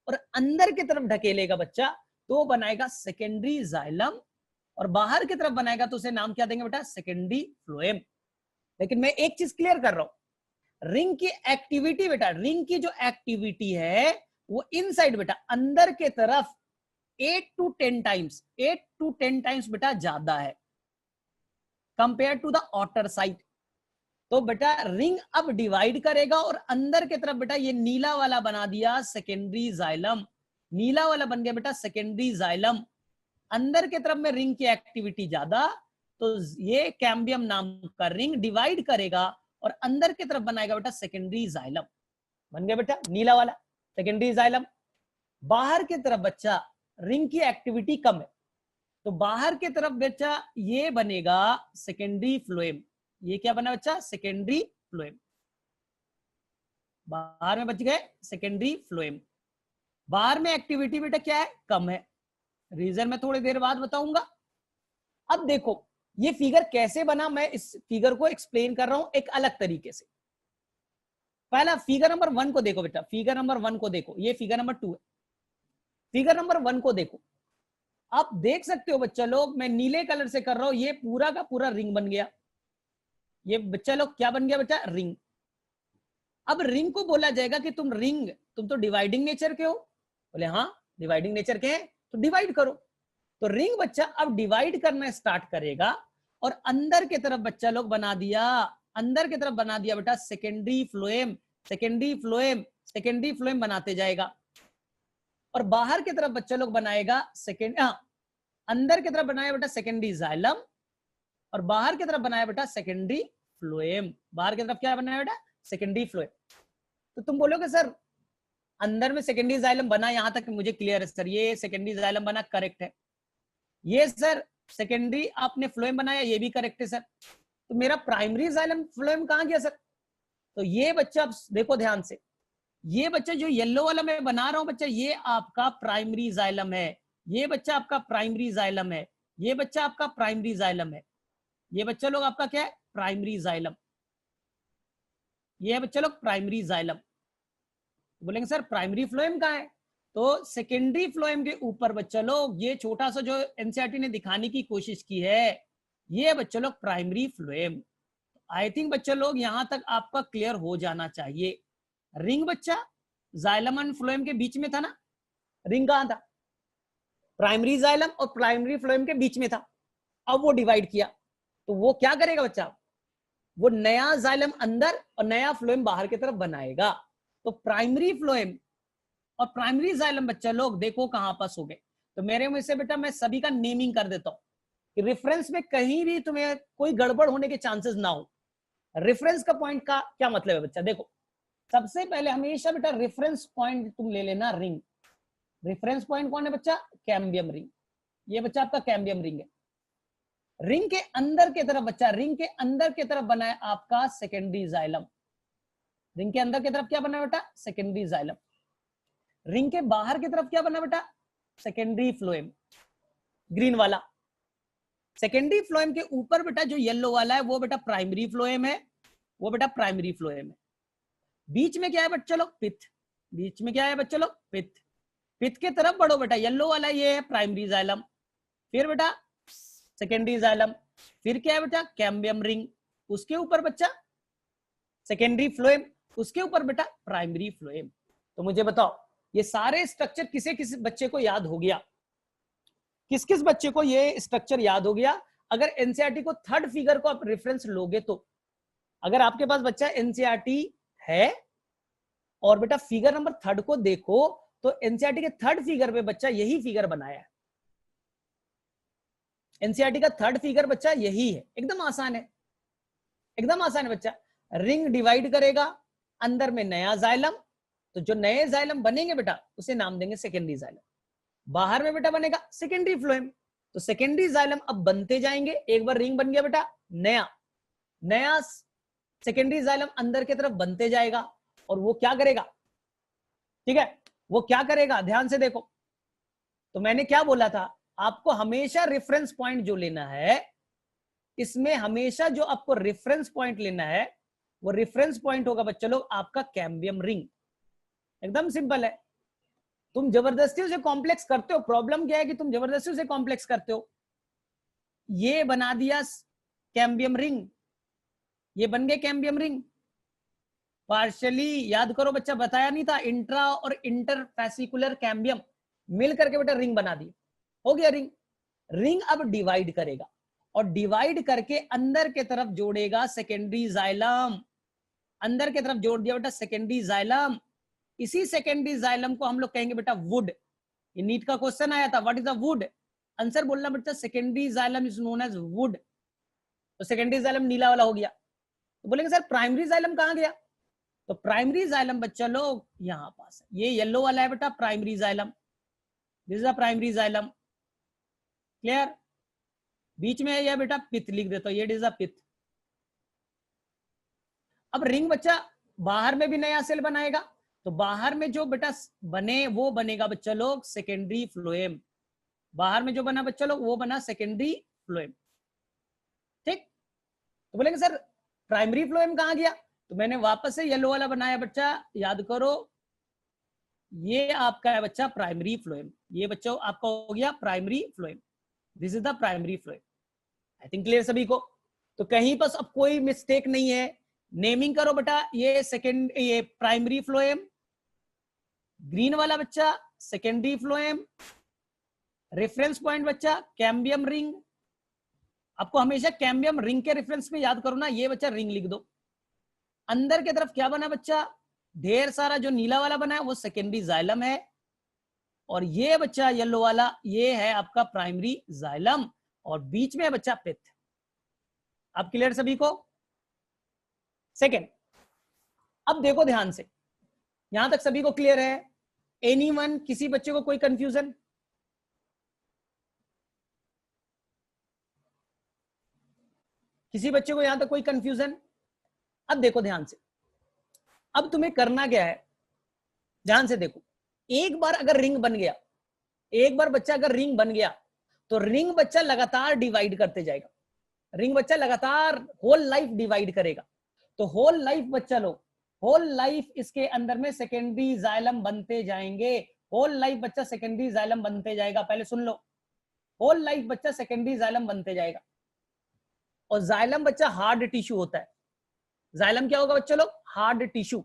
और अंदर की तरफ ढकेलेगा बच्चा, तो वो बनाएगा सेकेंडरी जाइलम, और बाहर की तरफ बनाएगा तो उसे नाम क्या देंगे बेटा, सेकेंडरी फ्लोएम। लेकिन मैं एक चीज क्लियर कर रहा हूं, रिंग की एक्टिविटी बेटा, रिंग की जो एक्टिविटी है वो इनसाइड बेटा अंदर के तरफ 8 to 10 टाइम्स, 8 to 10 टाइम्स बेटा ज्यादा है compare to the outer side. तो बेटा रिंग अब डिवाइड करेगा और अंदर के तरफ बेटा ये नीला वाला बना दिया सेकेंडरी जाइलम, नीला वाला बन गया बेटा सेकेंडरी जाइलम। अंदर के तरफ में रिंग की एक्टिविटी ज्यादा, तो ये कैम्बियम नाम का रिंग डिवाइड करेगा और अंदर की तरफ बनाएगा बेटा सेकेंडरी जाइलम। बन गया बेटा नीला वाला सेकेंडरी जाइलम। बाहर की तरफ बच्चा रिंग की एक्टिविटी कम है, तो बाहर की तरफ बच्चा ये बनेगा सेकेंडरी फ्लोएम। ये क्या बना बच्चा, सेकेंडरी फ्लोएम। बाहर में बच गए सेकेंडरी फ्लोएम। बाहर में एक्टिविटी बेटा क्या है, कम है। रीजन मैं थोड़ी देर बाद बताऊंगा। अब देखो ये फिगर कैसे बना, मैं इस फिगर को एक्सप्लेन कर रहा हूं एक अलग तरीके से। पहला फिगर नंबर 1 को देखो बेटा, फिगर नंबर 1 को देखो, ये फिगर नंबर 2 है। फिगर नंबर 1 को देखो, आप देख सकते हो बच्चा लोग, मैं नीले कलर से कर रहा हूं, ये पूरा का पूरा रिंग बन गया। ये बच्चा लोग क्या बन गया बेटा, रिंग। अब रिंग को बोला जाएगा कि तुम तो डिवाइडिंग नेचर के हो। बोले हाँ डिवाइडिंग नेचर के हैं, तो डिवाइड करो। तो रिंग बच्चा अब डिवाइड करना स्टार्ट करेगा, और अंदर की तरफ बच्चा लोग बना दिया, अंदर की तरफ बना दिया बेटा secondary phloem, secondary phloem, secondary phloem बनाते जाएगा। और बाहर की तरफ बच्चा लोग बनाएगा अंदर की तरफ बनाया बेटा सेकेंडरी जाइलम, और बाहर की तरफ बनाया बेटा सेकेंडरी फ्लोएम। बाहर की तरफ क्या बनाया बेटा, सेकेंडरी फ्लोएम। तो तुम बोलोगे सर अंदर में सेकेंडरी जाइलम बना, यहां तक मुझे क्लियर है सर, ये सेकेंडरी जाइलम बना, करेक्ट है। ये सर सेकेंडरी आपने फ्लोएम बनाया, ये भी करेक्ट है सर। तो मेरा प्राइमरी जाइलम फ्लोएम कहां गया सर? तो ये बच्चा अब देखो ध्यान से, ये बच्चा जो येलो वाला मैं बना रहा हूं बच्चा, ये आपका प्राइमरी जाइलम है। ये बच्चा आपका प्राइमरी जाइलम है, ये बच्चा आपका प्राइमरी जाइलम है, ये बच्चा लोग आपका क्या है, प्राइमरी जाइलम। ये बच्चा लोग प्राइमरी जाइलम। बोलेंगे सर प्राइमरी फ्लोएम कहाँ है? तो सेकेंडरी फ्लोएम के ऊपर बच्चा लोग ये छोटा सा जो एनसीईआरटी ने दिखाने की कोशिश की है, ये बच्चा लोग प्राइमरी फ्लोएम। आई थिंक बच्चा लोग यहां तक आपका क्लियर हो जाना चाहिए। रिंग बच्चा जाइलम एंड फ्लोएम के बीच में था ना, रिंग कहां था, प्राइमरी जाइलम और प्राइमरी फ्लोएम के बीच में था। अब वो डिवाइड किया, तो वो क्या करेगा बच्चा, वो नया जाइलम अंदर और नया फ्लोएम बाहर की तरफ बनाएगा। तो प्राइमरी फ्लोएम और प्राइमरी जाइलम बच्चा लोग देखो कहां पास हो गए। तो मेरे में से बेटा मैं सभी का नेमिंग कर देता हूं कि रेफरेंस में कहीं भी तुम्हें कोई गड़बड़ होने के चांसेस ना हो। रेफरेंस का पॉइंट का क्या मतलब है बच्चा, देखो सबसे पहले हमेशा बेटा रेफरेंस पॉइंट तुम ले लेना रिंग। रेफरेंस पॉइंट कौन है बच्चा, कैम्बियम रिंग। ये बच्चा आपका कैम्बियम रिंग है। रिंग के अंदर की तरफ बच्चा, रिंग के अंदर की तरफ बना है आपका सेकेंडरी जाइलम। रिंग के अंदर की तरफ क्या बना बेटा, सेकेंडरी जाइलम। रिंग के बाहर की तरफ क्या बना बेटा, सेकेंडरी फ्लोएम, ग्रीन वाला। सेकेंडरी फ्लोएम के ऊपर बेटा जो येलो वाला है वो बेटा प्राइमरी फ्लोएम है, वो बेटा प्राइमरी फ्लोएम है। बीच में क्या है बच्चा लोग, पिथ। बीच में क्या है बच्चा लोग, पिथ। पिथ के तरफ बढ़ो बेटा, येलो वाला ये है प्राइमरी जाइलम, फिर बेटा सेकेंडरी जाइलम, फिर क्या है बेटा कैम्बियम रिंग, उसके ऊपर बच्चा सेकेंडरी फ्लोएम, उसके ऊपर बेटा प्राइमरी फ्लोएम। तो मुझे बताओ ये सारे स्ट्रक्चर किसे किस बच्चे को याद हो गया, किस किस बच्चे को ये स्ट्रक्चर याद हो गया? अगर एनसीईआरटी को थर्ड फिगर को आप रेफरेंस लोगे तो, अगर आपके पास बच्चा एनसीईआरटी है और बेटा फिगर नंबर थर्ड को देखो, तो एनसीईआरटी के थर्ड फिगर पे बच्चा यही फिगर बनाया है। एनसीईआरटी का थर्ड फिगर बच्चा यही है, एकदम आसान है, एकदम आसान है बच्चा। रिंग डिवाइड करेगा, अंदर में नया जाइलम, तो जो नए जाइलम बनेंगे बेटा उसे नाम देंगे सेकेंडरी जाइलम। बाहर में बेटा बनेगा सेकेंडरी फ्लोएम, तो सेकेंडरी जाइलम अब बनते जाएंगे। एक बार रिंग बन गया बेटा, नया नया सेकेंडरी जाइलम अंदर की तरफ बनते जाएगा, और वो क्या करेगा, ठीक है, वो क्या करेगा, ध्यान से देखो। तो मैंने क्या बोला था, आपको हमेशा रेफरेंस पॉइंट जो लेना है, इसमें हमेशा जो आपको रेफरेंस पॉइंट लेना है, वो रेफरेंस पॉइंट होगा बच्चा लोग आपका कैम्बियम रिंग। एकदम सिंपल है। तुम जबरदस्ती उसे कॉम्प्लेक्स करते हो, प्रॉब्लम क्या है कि तुम जबरदस्ती उसे कॉम्प्लेक्स करते हो। ये बना दिया कैम्बियम रिंग, ये बन गए कैम्बियम रिंग। पार्शियली याद करो बच्चा, बताया नहीं था, इंट्रा और इंटर फैसिकुलर कैम्बियम मिल करके बेटा रिंग बना दी, हो गया रिंग। रिंग अब डिवाइड करेगा, और डिवाइड करके अंदर के तरफ जोड़ेगा सेकेंडरी जाइलम। अंदर के तरफ जोड़ दिया बेटा सेकेंडरी जाइलम। इसी सेकेंडरी जाइलम को हम लोग कहेंगे बेटा वुड। ये नीट का क्वेश्चन आया था, what is the wood? Answer बोलना बेटा secondary xylem is known as wood. तो सेकेंडरी जाइलम नीला वाला हो गया। तो बोलेंगे सर प्राइमरी जाइलम कहां गया? तो प्राइमरी जाइलम बच्चा लोग यहां पास है, ये येलो वाला है बेटा primary xylem, this is the primary xylem, clear? बीच में है यह बेटा पिथ, लिख देता हूं, ये इज द पिथ। अब रिंग बच्चा बाहर में भी नया सेल बनाएगा, तो बाहर में जो बेटा बने वो बनेगा बच्चा लोग सेकेंडरी फ्लोएम। बाहर में जो बना बच्चा लोग वो बना सेकेंडरी फ्लोएम। तो बोलेंगे सर प्राइमरी फ्लोएम कहाँ गया, तो मैंने वापस से येलो वाला बनाया बच्चा, याद करो ये आपका है बच्चा प्राइमरी फ्लोएम, ये बच्चों आपका हो गया primary phloem, this is the primary phloem. I think clear सभी को। तो कहीं पर अब कोई मिस्टेक नहीं है, नेमिंग करो बेटा, ये सेकेंड, ये प्राइमरी फ्लोएम, ग्रीन वाला बच्चा सेकेंडरी फ्लोएम, रेफरेंस पॉइंट बच्चा कैम्बियम रिंग। आपको हमेशा कैम्बियम रिंग के रेफरेंस में याद करो ना, ये बच्चा रिंग लिख दो। अंदर की तरफ क्या बना बच्चा, ढेर सारा जो नीला वाला बना है वो सेकेंडरी जाइलम है, और ये बच्चा येलो वाला ये है आपका प्राइमरी जाइलम, और बीच में है बच्चा पिथ। अब क्लियर सभी को। सेकेंड, अब देखो ध्यान से, यहां तक सभी को क्लियर है? एनीवन, किसी बच्चे को कोई कंफ्यूजन? किसी बच्चे को यहां तक कोई कंफ्यूजन? अब देखो ध्यान से, अब तुम्हें करना क्या है, ध्यान से देखो। एक बार अगर रिंग बन गया, एक बार बच्चा अगर रिंग बन गया, तो रिंग बच्चा लगातार डिवाइड करते जाएगा, रिंग बच्चा लगातार होल लाइफ डिवाइड करेगा। तो होल लाइफ बच्चा लोग, होल लाइफ इसके अंदर में सेकेंडरी जाइलम बनते जाएंगे, होल लाइफ बच्चा सेकेंडरी जाइलम बनते जाएगा। पहले सुन लो, होल लाइफ बच्चा सेकेंडरी जाइलम बनते जाएगा। और जाइलम बच्चा हार्ड टिश्यू होता है। जाइलम क्या होगा बच्चा लोग, हार्ड टिश्यू।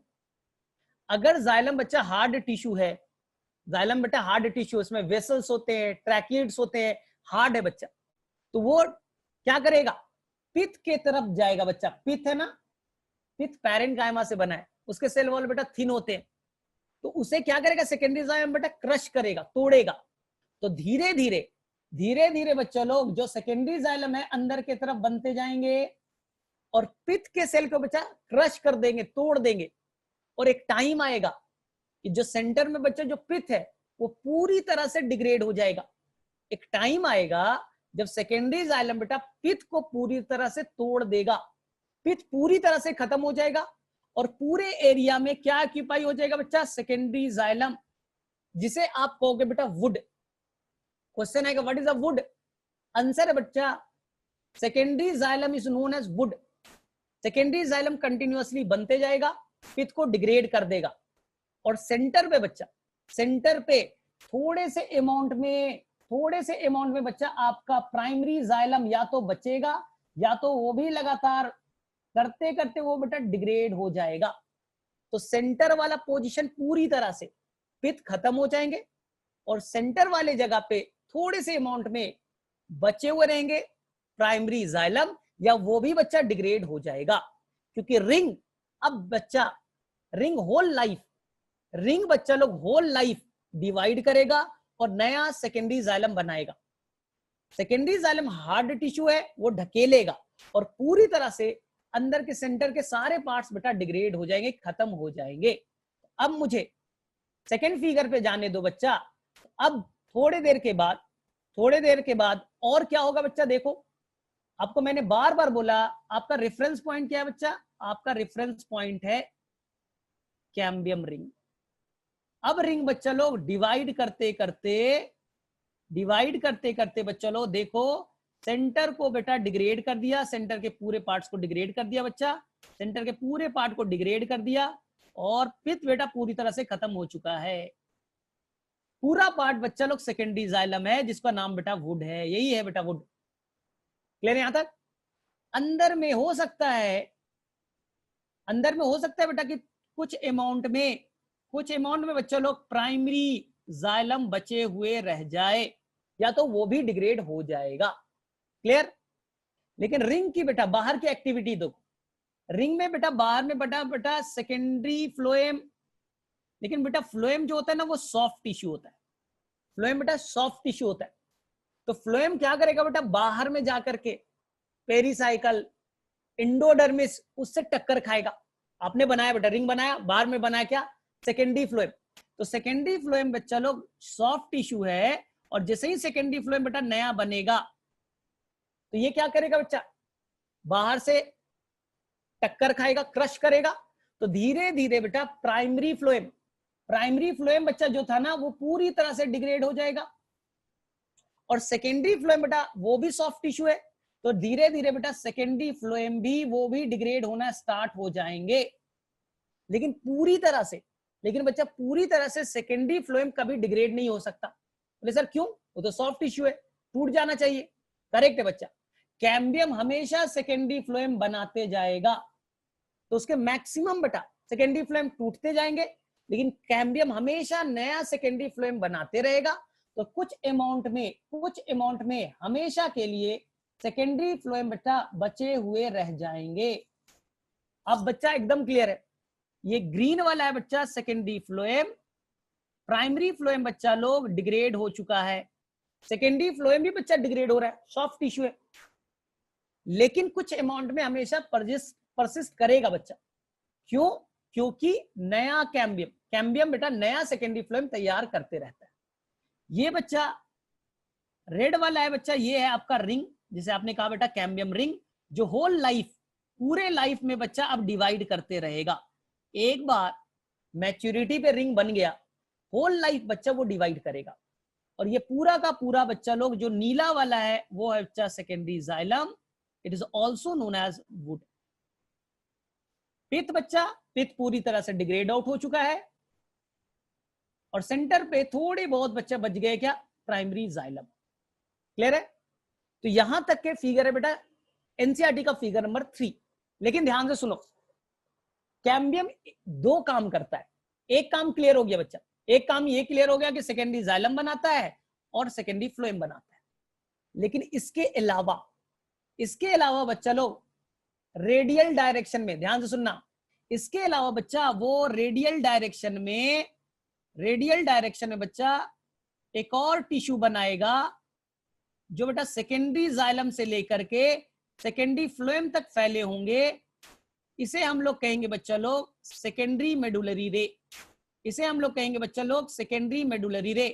अगर जाइलम बच्चा हार्ड टिश्यू है, जाइलम बेटा हार्ड टिश्यू, इसमें वेसल्स होते हैं, ट्रैकिड्स होते हैं, हार्ड है बच्चा, तो वो क्या करेगा, पित्त के तरफ जाएगा बच्चा। पित्त है ना, पित्त पैरेन्काइमा से बना है, उसके सेल वॉल बेटा थिन होते हैं, तो उसे क्या करेगा, सेकेंडरी जाइलम बेटा क्रश करेगा, तोड़ेगा। तो धीरे धीरे धीरे धीरे बच्चा लोग जो सेकेंडरी जाइलम है अंदर के तरफ बनते जाएंगे, और पित्त के सेल को बच्चा क्रश कर देंगे, तोड़ देंगे। और एक टाइम आएगा कि जो सेंटर में बच्चा जो पित्त है वो पूरी तरह से डिग्रेड हो जाएगा। एक टाइम आएगा जब सेकेंडरी जाइलम बेटा पित्त को पूरी तरह से तोड़ देगा, पित्त पूरी तरह से खत्म हो जाएगा, और पूरे एरिया में क्या ऑक्यूपाई हो जाएगा बच्चा, सेकेंडरी जाइलम, जिसे आप कहोगे बेटा वुड। क्वेश्चन आएगा what is a wood, answer है बच्चा secondary xylem is known as wood. Secondary xylem continuously बनते जाएगा, पित्त को डिग्रेड कर देगा, और सेंटर पे बच्चा, सेंटर पे थोड़े से अमाउंट में बच्चा आपका प्राइमरी जाइलम या तो बचेगा, या तो वो भी लगातार करते करते वो बेटा डिग्रेड हो जाएगा। तो सेंटर वाला पोजीशन पूरी तरह से पित्त खत्म हो जाएंगे, और सेंटर वाले जगह पे थोड़े से अमाउंट में बचे हुए रहेंगे प्राइमरी जाइलम, या वो भी बच्चा डिग्रेड हो जाएगा। क्योंकि रिंग, अब बच्चा रिंग होल लाइफ, रिंग बच्चा लोग होल लाइफ डिवाइड करेगा और नया सेकेंडरी जाइलम बनाएगा। सेकेंडरी जाइलम हार्ड टिश्यू है, वो ढकेलेगा, और पूरी तरह से अंदर के सेंटर के सारे पार्ट्स बेटा डिग्रेड हो जाएंगे, खत्म हो जाएंगे। अब मुझे सेकेंड फिगर पे जाने दो बच्चा। अब थोड़ी देर के बाद और क्या होगा बच्चा, देखो आपको मैंने बार बार बोला, आपका रेफरेंस पॉइंट क्या है बच्चा, आपका रेफरेंस पॉइंट है कैम्बियम रिंग। अब रिंग बच्चा लोग डिवाइड करते करते बच्चा लोग देखो, सेंटर को बेटा डिग्रेड कर दिया, सेंटर के पूरे पार्ट्स को डिग्रेड कर दिया बच्चा, सेंटर के पूरे पार्ट को डिग्रेड कर दिया, और पित्त बेटा पूरी तरह से खत्म हो चुका है। पूरा पार्ट बच्चा लोग सेकेंडरी जाइलम है, जिसका नाम बेटा वुड है, यही है बेटा वुड। क्लियर यहां तक? अंदर में हो सकता है बेटा कि कुछ अमाउंट में बच्चा लोग प्राइमरी जाइलम बचे हुए रह जाए, या तो वो भी डिग्रेड हो जाएगा। क्लियर? लेकिन रिंग की बेटा बाहर की एक्टिविटी दो, रिंग में बेटा बाहर में बेटा सेकेंडरी फ्लोएम, लेकिन बेटा फ्लोएम जो होता है ना वो सॉफ्ट टिश्यू होता है, फ्लोएम बेटा सॉफ्ट टिश्यू होता है। तो फ्लोएम क्या करेगा बेटा, बाहर में जाकर के पेरिसाइकल, इंडोडर्मिस, उससे टक्कर खाएगा। आपने बनाया बेटा रिंग बनाया, बाहर में बनाया क्या, सेकेंडरी फ्लोएम। तो सेकेंडरी फ्लोएम बच्चा लोग सॉफ्ट टिश्यू है, और जैसे ही सेकेंडरी फ्लोएम बेटा नया बनेगा, तो ये क्या करेगा बच्चा, बाहर से टक्कर खाएगा, क्रश करेगा। तो धीरे धीरे बेटा प्राइमरी फ्लोएम बच्चा जो था ना वो पूरी तरह से डिग्रेड हो जाएगा, और सेकेंडरी फ्लोएम बेटा वो भी सॉफ्ट टिश्यू है, तो धीरे धीरे बेटा सेकेंडरी फ्लोएम भी वो भी डिग्रेड होना स्टार्ट हो जाएंगे, लेकिन पूरी तरह से, लेकिन बच्चा पूरी तरह से सेकेंडरी फ्लोएम कभी डिग्रेड नहीं हो सकता। बोले सर क्यों? वो तो सॉफ्ट टिश्यू है, टूट जाना चाहिए। करेक्ट है बच्चा, कैम्बियम हमेशा सेकेंडरी फ्लोएम बनाते जाएगा, तो उसके मैक्सिमम बेटा सेकेंडरी फ्लोएम टूटते जाएंगे, लेकिन कैम्बियम हमेशा नया सेकेंडरी फ्लोएम बनाते रहेगा। तो कुछ अमाउंट में हमेशा के लिए सेकेंडरी फ्लोएम बेटा बचे हुए रह जाएंगे। अब बच्चा एकदम क्लियर है, ये ग्रीन वाला है बच्चा सेकेंडरी फ्लोएम, प्राइमरी फ्लोएम बच्चा लोग डिग्रेड हो चुका है, सेकेंडरी फ्लोएम भी बच्चा डिग्रेड हो रहा है, सॉफ्ट टिश्यू है, लेकिन कुछ अमाउंट में हमेशा परसिस्ट करेगा बच्चा। क्यों? क्योंकि नया कैम्बियम बेटा नया सेकेंडरी फ्लोएम तैयार करते रहता है। ये बच्चा रेड वाला है बच्चा, ये है आपका रिंग, जिसे आपने कहा बेटा कैम्बियम रिंग, जो होल लाइफ पूरे लाइफ में बच्चा अब डिवाइड करते रहेगा। एक बार मैच्योरिटी पे रिंग बन गया, होल लाइफ बच्चा वो डिवाइड करेगा। और ये पूरा का पूरा बच्चा लोग जो नीला वाला है वो है बच्चा secondary xylem, it is also known as wood. Pith बच्चा, पित्त पूरी तरह से डिग्रेड आउट हो चुका है, और सेंटर पे थोड़े बहुत बच्चे बच गए, क्या? Primary xylem. क्लियर है? तो यहां तक के फिगर है बेटा एनसीईआरटी का फिगर नंबर 3। लेकिन ध्यान से सुनो, कैम्बियम दो काम करता है। एक काम क्लियर हो गया बच्चा, एक काम ये क्लियर हो गया कि सेकेंडरी जाइलम बनाता है और सेकेंडरी फ्लोएम बनाता है, लेकिन इसके अलावा बच्चा लोग रेडियल डायरेक्शन में, ध्यान से सुनना, इसके अलावा बच्चा वो रेडियल डायरेक्शन में बच्चा एक और टिश्यू बनाएगा जो बेटा सेकेंडरी जाइलम से लेकर के सेकेंडरी फ्लोएम तक फैले होंगे। इसे हम लोग कहेंगे बच्चा लोग सेकेंडरी मेडुलरी रे। इसे हम लोग कहेंगे बच्चा लोग सेकेंडरी मेडुलरी रे।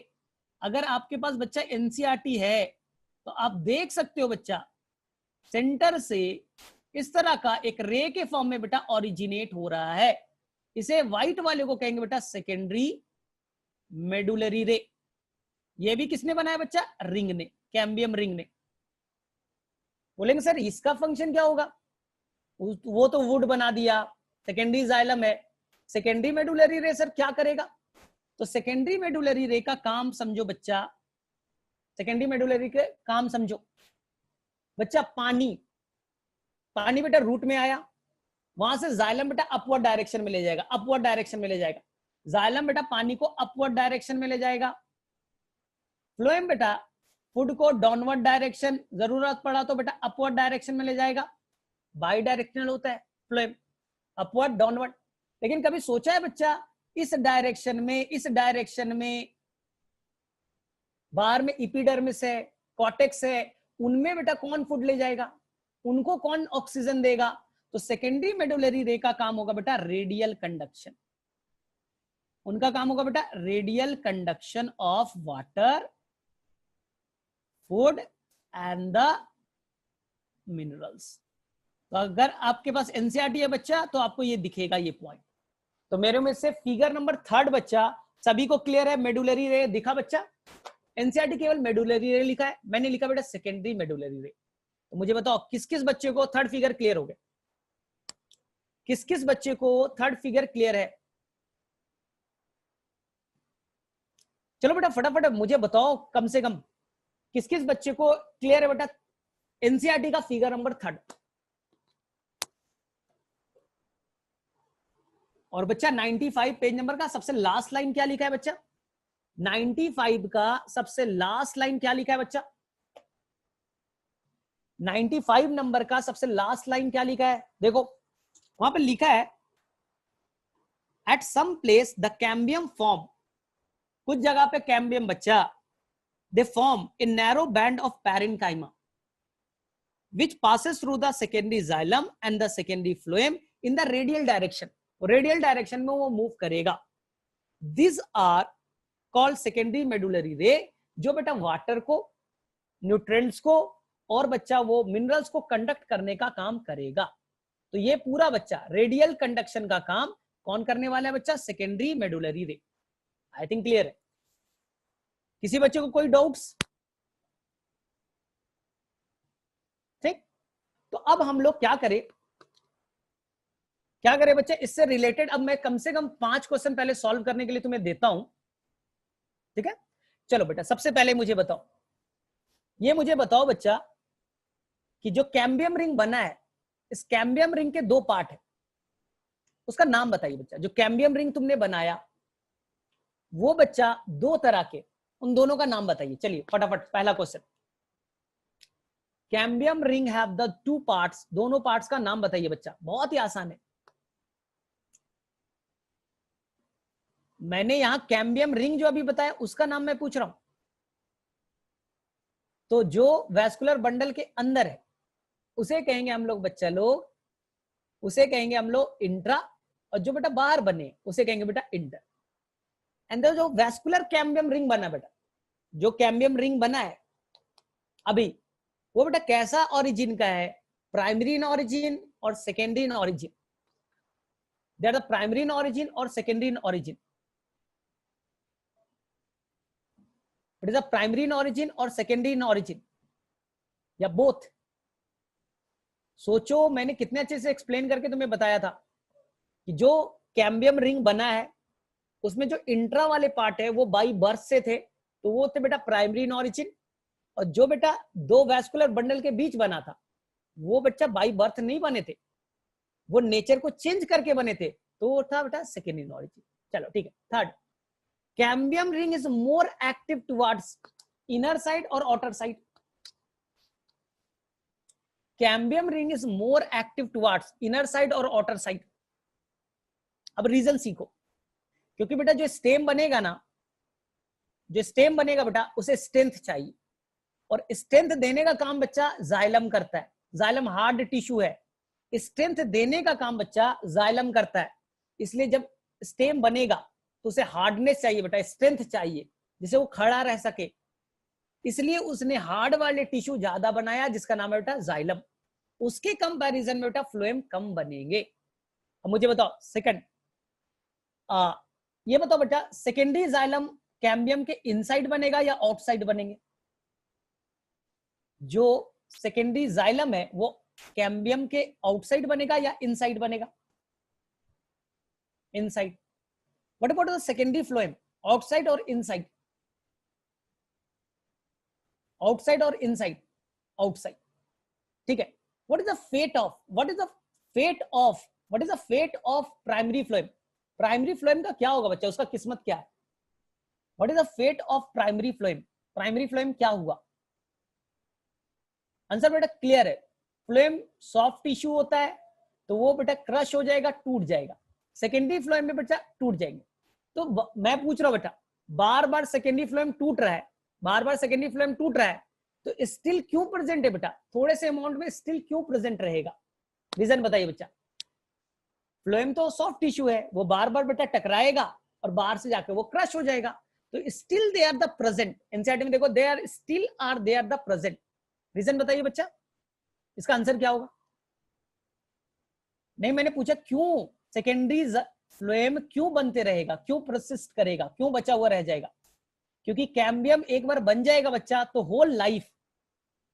अगर आपके पास बच्चा एनसीईआरटी है तो आप देख सकते हो बच्चा सेंटर से इस तरह का एक रे के फॉर्म में बेटा ओरिजिनेट हो रहा है। इसे व्हाइट वाले को कहेंगे बेटा सेकेंडरी मेडुलरी रे। ये भी किसने बनाया बच्चा? रिंग ने, कैम्बियम रिंग ने। बोलेंगे सर इसका फंक्शन क्या होगा? वो तो वुड बना दिया, सेकेंडरी जाइलम है, सेकेंडरी मेडुलरी रे सर क्या करेगा? तो सेकेंडरी मेडुलरी रे का काम समझो बच्चा, सेकेंडरी मेडुलरी के काम समझो बच्चा। पानी बेटा रूट में आया, वहां से जाइलम बेटा अपवर्ड डायरेक्शन में ले जाएगा, जाइलम बेटा पानी को अपवर्ड डायरेक्शन में ले जाएगा, फ्लोएम बेटा फूड को डाउनवर्ड डायरेक्शन, जरूरत पड़ा तो बेटा अपवर्ड डायरेक्शन में ले जाएगा। बाई डायरेक्शनल होता है फ्लोएम, अपवर्ड डाउनवर्ड। लेकिन कभी सोचा है बच्चा इस डायरेक्शन में बाहर में इपिडर्मिस है, कॉर्टेक्स है, उनमें बेटा कौन फूड ले जाएगा? उनको कौन ऑक्सीजन देगा? तो सेकेंडरी मेडुलरी रे का काम होगा बेटा रेडियल कंडक्शन। उनका काम होगा बेटा radial conduction of water, food and the minerals. तो अगर आपके पास एनसीईआरटी है बच्चा तो आपको ये दिखेगा ये पॉइंट। तो मेरे में से फिगर नंबर 3 बच्चा सभी को क्लियर है? मेडुलरी रे दिखा बच्चा? एनसीईआरटी केवल मेडुलरी रे लिखा है, मैंने लिखा बेटा सेकेंडरी मेडुलरी रे। तो मुझे बताओ किस किस बच्चे को थर्ड फिगर क्लियर हो गया? किस किस बच्चे को थर्ड फिगर क्लियर है? चलो बेटा फटाफट मुझे बताओ, कम से कम किस किस बच्चे को क्लियर है बेटा एनसीईआरटी का फिगर नंबर 3? और बच्चा 95 पेज नंबर का सबसे लास्ट लाइन क्या लिखा है बच्चा? 95 का सबसे लास्ट लाइन क्या लिखा है बच्चा? 95 नंबर का सबसे लास्ट लाइन क्या लिखा है? देखो वहां पे लिखा है at some place the cambium form, कुछ जगह पे कैम्बियम बच्चा they form a narrow band of parenchyma which passes through the secondary xylem and the secondary phloem in the radial direction. Radial direction में वो मूव करेगा। These are called secondary medullary ray, जो बेटा water को, nutrients को और बच्चा वो मिनरल्स को कंडक्ट करने का काम करेगा। तो ये पूरा बच्चा रेडियल कंडक्शन का काम कौन करने वाला है बच्चा? सेकेंडरी मेडुलरी रे। आई थिंक क्लियर है। किसी बच्चे को कोई डाउट्स? ठीक, तो अब हम लोग क्या करें बच्चे, इससे रिलेटेड अब मैं कम से कम 5 क्वेश्चन पहले सॉल्व करने के लिए तुम्हें देता हूं, ठीक है। चलो बेटा, सबसे पहले मुझे बताओ बच्चा कि जो कैम्बियम रिंग बना है, इस कैम्बियम रिंग के 2 पार्ट है, उसका नाम बताइए बच्चा। जो कैम्बियम रिंग तुमने बनाया वो बच्चा 2 तरह के, उन दोनों का नाम बताइए। चलिए फटाफट पहला question, cambium ring have the 2 parts, दोनों पार्ट्स का नाम बताइए बच्चा। बहुत ही आसान है, मैंने यहां कैम्बियम रिंग जो अभी बताया उसका नाम मैं पूछ रहा हूं। तो जो वैस्कुलर बंडल के अंदर है उसे कहेंगे हम लोग बच्चा उसे कहेंगे हम लोग इंट्रा, और जो बेटा बाहर बने उसे कहेंगे बेटा इंटर। एंड जो वैस्कुलर कैम्बियम रिंग बना बेटा, जो कैम्बियम रिंग बना है अभी, वो बेटा कैसा ऑरिजिन का है? प्राइमरी इन ऑरिजिन और secondary in origin. They are the primary in origin और secondary in origin. It is a primary in origin और सेकेंडरी इन ऑरिजिन, या बोथ? सोचो, मैंने कितने अच्छे से एक्सप्लेन करके तुम्हें बताया था कि जो कैम्बियम रिंग बना है उसमें जो इंट्रा वाले पार्ट है वो बाई बर्थ से थे, तो वो थे बेटा प्राइमरी इन ऑरिजिन। और जो बेटा 2 वैस्कुलर बंडल के बीच बना था वो बच्चा बाई बर्थ नहीं बने थे, वो नेचर को चेंज करके बने थे, तो वो था बेटा सेकेंडरी इन ऑरिजिन। चलो ठीक है। Third, cambium ring is more active towards inner side और outer side. Cambium ring is more active towards inner side और आउटर साइड। अब रीजन सीखो, क्योंकि बेटा जो स्टेम बनेगा ना, जो स्टेम बनेगा बेटा उसे स्ट्रेंथ चाहिए, और स्ट्रेंथ देने का काम बच्चा जाइलम करता है। जाइलम हार्ड टिश्यू है, स्ट्रेंथ देने का काम बच्चा जाइलम करता है। इसलिए जब स्टेम बनेगा तो उसे हार्डनेस चाहिए बेटा, स्ट्रेंथ चाहिए, जिसे वो खड़ा रह सके। इसलिए उसने हार्ड वाले टिश्यू ज्यादा बनाया जिसका नाम है बेटा जाइलम। उसके कंपैरिजन में बेटा फ्लोएम कम बनेंगे। अब मुझे बताओ सेकंड, ये बताओ बेटा सेकेंडरी जाइलम कैम्बियम के इनसाइड बनेगा या आउटसाइड बनेंगे? जो सेकेंडरी जाइलम है वो कैम्बियम के आउटसाइड बनेगा या इनसाइड बनेगा? Inside. What about the secondary phloem, outside और इनसाइड? आउटसाइड और इनसाइड? आउटसाइड। ठीक है। What is the fate of primary phloem? Primary phloem का क्या होगा बच्चा, उसका किस्मत क्या है? What is the fate of primary phloem? Primary phloem क्या हुआ? आंसर बेटा क्लियर है, फ्लोएम सॉफ्ट टिश्यू होता है तो वो बेटा क्रश हो जाएगा, टूट जाएगा। सेकेंडरी फ्लोएम में बेटा टूट जाएंगे। तो मैं पूछ रहा हूं बेटा, बार बार सेकेंडरी फ्लोएम टूट रहा है, बार बार सेकेंडरी फ्लोएम टूट रहा है, तो स्टिल क्यों प्रेजेंट है बेटा? थोड़े से अमाउंट में स्टिल क्यों प्रेजेंट रहेगा? रीजन बताइए बच्चा। फ्लोएम तो सॉफ्ट टिश्यू है, वो बार बार बेटा टकराएगा और बाहर से जाकर वो क्रश हो जाएगा, तो still they are the present. NCERT में देखो, they are the present. Reason बताइए बच्चा, इसका आंसर क्या होगा? नहीं, मैंने पूछा क्यों सेकेंडरी फ्लोएम क्यों बनते रहेगा, क्यों परसिस्ट करेगा, क्यों बचा हुआ रह जाएगा? क्योंकि कैम्बियम एक बार बन जाएगा बच्चा तो होल लाइफ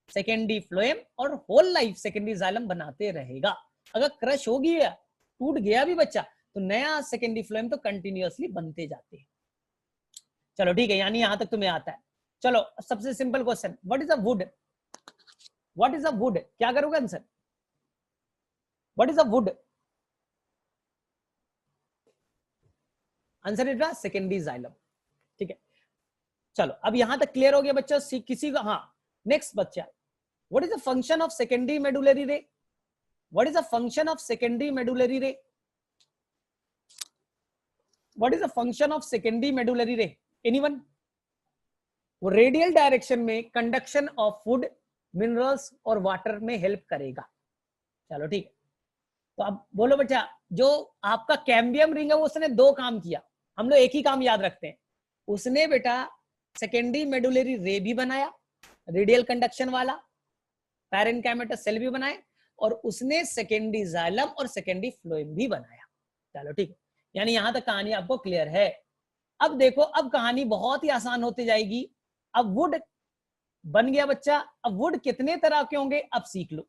सेकेंडरी फ्लोएम और होल लाइफ सेकेंडरी जाइलम बनाते रहेगा। अगर क्रश हो गया, टूट गया भी बच्चा, तो नया सेकेंडरी फ्लोएम तो कंटिन्यूअसली बनते जाते हैं। चलो ठीक है, यानी यहां तक तुम्हें आता है। चलो सबसे simple question, what is a would? What is a would? क्या करोगे answer? What is a wood? Answer is secondary xylem. ठीक है, चलो अब यहां तक क्लियर हो गया बच्चा किसी का? हाँ, नेक्स्ट बच्चा, what is the function of secondary medullary ray? What is the function of secondary medullary ray? What is the function of secondary medullary ray? Anyone? वो रेडियल डायरेक्शन में कंडक्शन ऑफ फूड, मिनरल्स और water में help करेगा। चलो ठीक है, तो अब बोलो बच्चा, जो आपका कैम्बियम रिंग है वो उसने 2 काम किया, हम लोग एक ही काम याद रखते हैं। उसने बेटा सेकेंडरी मेडुलरी रे भी बनाया, रेडियल कंडक्शन वाला, पैरेन्काइमेटस सेल भी बनाए, और उसने सेकेंडरी जाइलम और सेकेंडरी फ्लोएम भी बनाया। चलो ठीक है, यानी यहां तक कहानी आपको क्लियर है। अब देखो, अब कहानी बहुत ही आसान होती जाएगी। अब वुड बन गया बच्चा, अब वुड कितने तरह के होंगे अब सीख लो।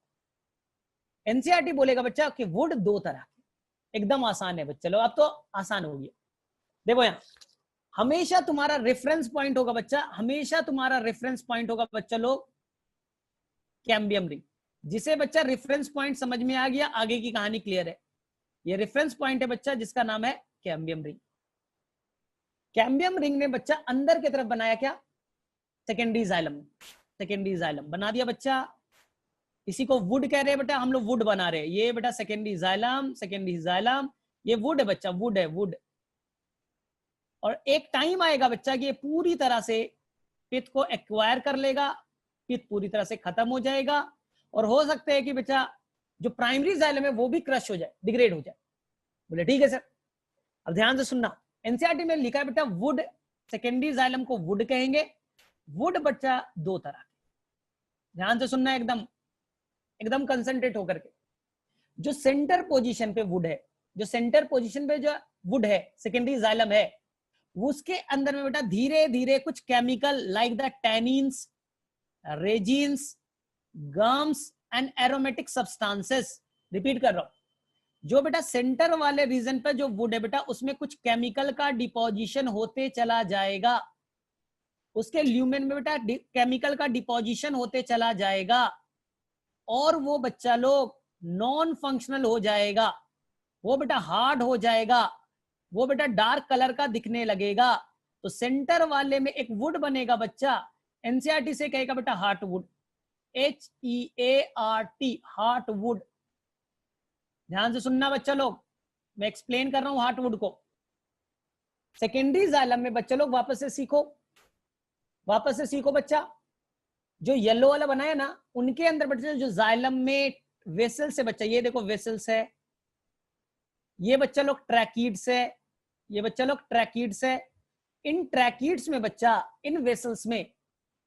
एनसीईआरटी बोलेगा बच्चा कि वुड दो तरह के, एकदम आसान है बच्चा लोग, अब तो आसान हो गया। देखो यहाँ हमेशा तुम्हारा रेफरेंस पॉइंट होगा बच्चा, हमेशा तुम्हारा रेफरेंस पॉइंट होगा बच्चा लोग कैम्बियम रिंग। जिसे बच्चा रेफरेंस पॉइंट समझ में आ गया, आगे की कहानी क्लियर है। ये रेफरेंस पॉइंट है बच्चा जिसका नाम है कैम्बियम रिंग। कैम्बियम रिंग ने बच्चा अंदर की तरफ बनाया क्या, सेकेंडरी जाइलम, सेकेंडरी जाइलम बना दिया बच्चा। इसी को वुड कह रहे हैं बेटा, हम लोग वुड बना रहे हैं। ये बेटा सेकेंडरी जाइलम, सेकेंडरी जाइलम, ये वुड है बच्चा, वुड है वुड। और एक टाइम आएगा बच्चा कि ये पूरी तरह से पित्त को एक्वायर कर लेगा, पित्त पूरी तरह से खत्म हो जाएगा, और हो सकता है कि बच्चा जो प्राइमरी जाइलम है वो भी क्रश हो जाए, डिग्रेड हो जाए। बोले ठीक है सर। अब ध्यान से सुनना, एनसीईआरटी में लिखा है बेटा वुड, सेकेंडरी जाइलम को वुड कहेंगे। वुड बच्चा दो तरह के, ध्यान से सुनना, एकदम एकदम कंसंट्रेट होकर के। जो सेंटर पोजीशन पे वुड है, जो सेंटर पोजीशन पे जो वुड है, सेकेंडरी जाइलम है, उसके अंदर में बेटा धीरे धीरे कुछ chemical like the tannins, resins, gums and aromatic substances, repeat कर रहा हूं, जो बेटा सेंटर वाले रीजन पे जो वुड है बेटा उसमें कुछ केमिकल का डिपोजिशन होते चला जाएगा, उसके ल्यूमेन में बेटा केमिकल का डिपोजिशन होते चला जाएगा, और वो बच्चा लोग नॉन फंक्शनल हो जाएगा, वो बेटा हार्ड हो जाएगा, वो बेटा डार्क कलर का दिखने लगेगा। तो सेंटर वाले में एक वुड बनेगा बच्चा, एनसीईआरटी से कहेगा बेटा heart would, HEART, heart would. ध्यान से सुनना बच्चा लोग, मैं एक्सप्लेन कर रहा हूं हार्ट वुड को। सेकेंडरी जाइलम में बच्चा लोग वापस से सीखो, वापस से सीखो बच्चा। जो येलो वाला बनाया ना, उनके अंदर बच्चा जो जाइलम में वेसल्स है बच्चा, ये देखो वेसल्स है, ये बच्चा लोग ट्रैकीड्स है, ये बच्चा लोग ट्रैकीड्स है। इन ट्रैकीड्स में बच्चा, इन वेसल्स में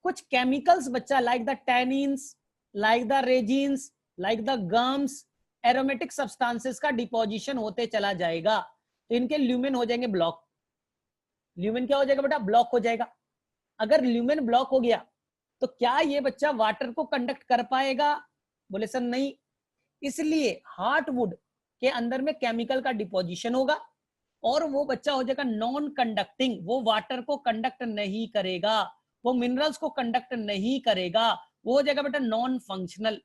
कुछ केमिकल्स बच्चा like the tannins, like the resins, like the gums, aromatic substances का डिपोजिशन होते चला जाएगा। तो इनके ल्यूमेन हो जाएंगे ब्लॉक। ल्यूमेन क्या हो जाएगा बेटा, ब्लॉक हो जाएगा। अगर ल्यूमेन ब्लॉक हो गया तो क्या ये बच्चा वाटर को कंडक्ट कर पाएगा? बोले सर नहीं। इसलिए हार्टवुड के अंदर में केमिकल का डिपोजिशन होगा और वो बच्चा हो जाएगा नॉन कंडक्टिंग, वो वाटर को कंडक्ट नहीं करेगा, वो मिनरल्स को कंडक्ट नहीं करेगा, वो हो जाएगा बेटा नॉन फंक्शनल।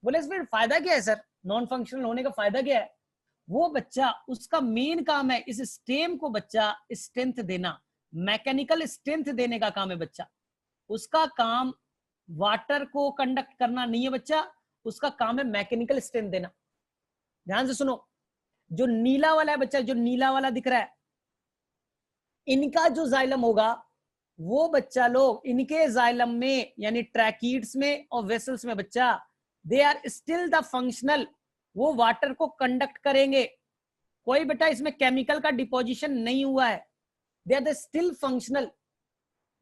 बोले फिर फायदा क्या है सर, नॉन फंक्शनल होने का फायदा क्या है? वो बच्चा, उसका मेन काम है इस स्टेम को बच्चा स्ट्रेंथ देना, मैकेनिकल स्ट्रेंथ देने का काम है बच्चा। उसका काम वाटर को कंडक्ट करना नहीं है बच्चा, उसका काम है मैकेनिकल स्ट्रेंथ देना। ध्यान से सुनो, जो नीला वाला है बच्चा, जो नीला वाला दिख रहा है, इनका जो जाइलम होगा वो बच्चा लोग, इनके जाइलम में यानी ट्रैकीड्स में और वेसल्स में बच्चा, they are still the functional, वो वाटर को कंडक्ट करेंगे। कोई बेटा इसमें केमिकल का डिपोजिशन नहीं हुआ है, they are the still functional,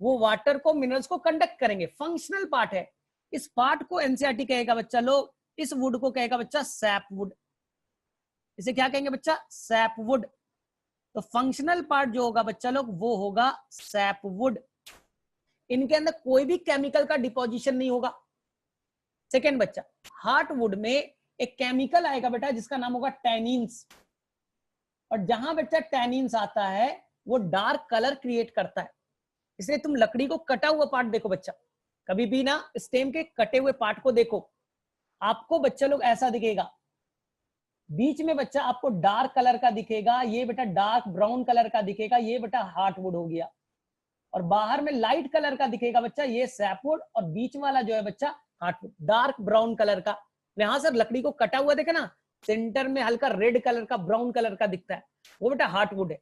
वो वाटर को मिनरल्स को कंडक्ट करेंगे, फंक्शनल पार्ट है। इस पार्ट को एनसीईआरटी कहेगा बच्चा लोग, इस वुड को कहेगा बच्चा सैप वुड। इसे क्या कहेंगे बच्चा? SAP would. तो फंक्शनल पार्ट जो होगा बच्चा लोग वो होगा सैप वुड। इनके अंदर कोई भी केमिकल का डिपोजिशन नहीं होगा। सेकेंड बच्चा, हार्टवुड में एक केमिकल आएगा बेटा जिसका नाम होगा टैनिन्स, और जहां बच्चा टैनिन्स आता है वो डार्क कलर क्रिएट करता है। इसलिए तुम लकड़ी को कटा हुआ पार्ट देखो बच्चा, कभी भी ना स्टेम के कटे हुए पार्ट को देखो, आपको बच्चा लोग ऐसा दिखेगा, बीच में बच्चा आपको डार्क कलर का दिखेगा, ये बेटा डार्क ब्राउन कलर का दिखेगा, ये बेटा हार्टवुड हो गया, और बाहर में लाइट कलर का दिखेगा बच्चा, ये सैपवुड, और बीच वाला जो है बच्चा हार्टवुड, डार्क ब्राउन कलर का। यहां से लकड़ी को कटा हुआ देखे ना, सेंटर में हल्का रेड कलर का, ब्राउन कलर का दिखता है, वो बेटा हार्टवुड है,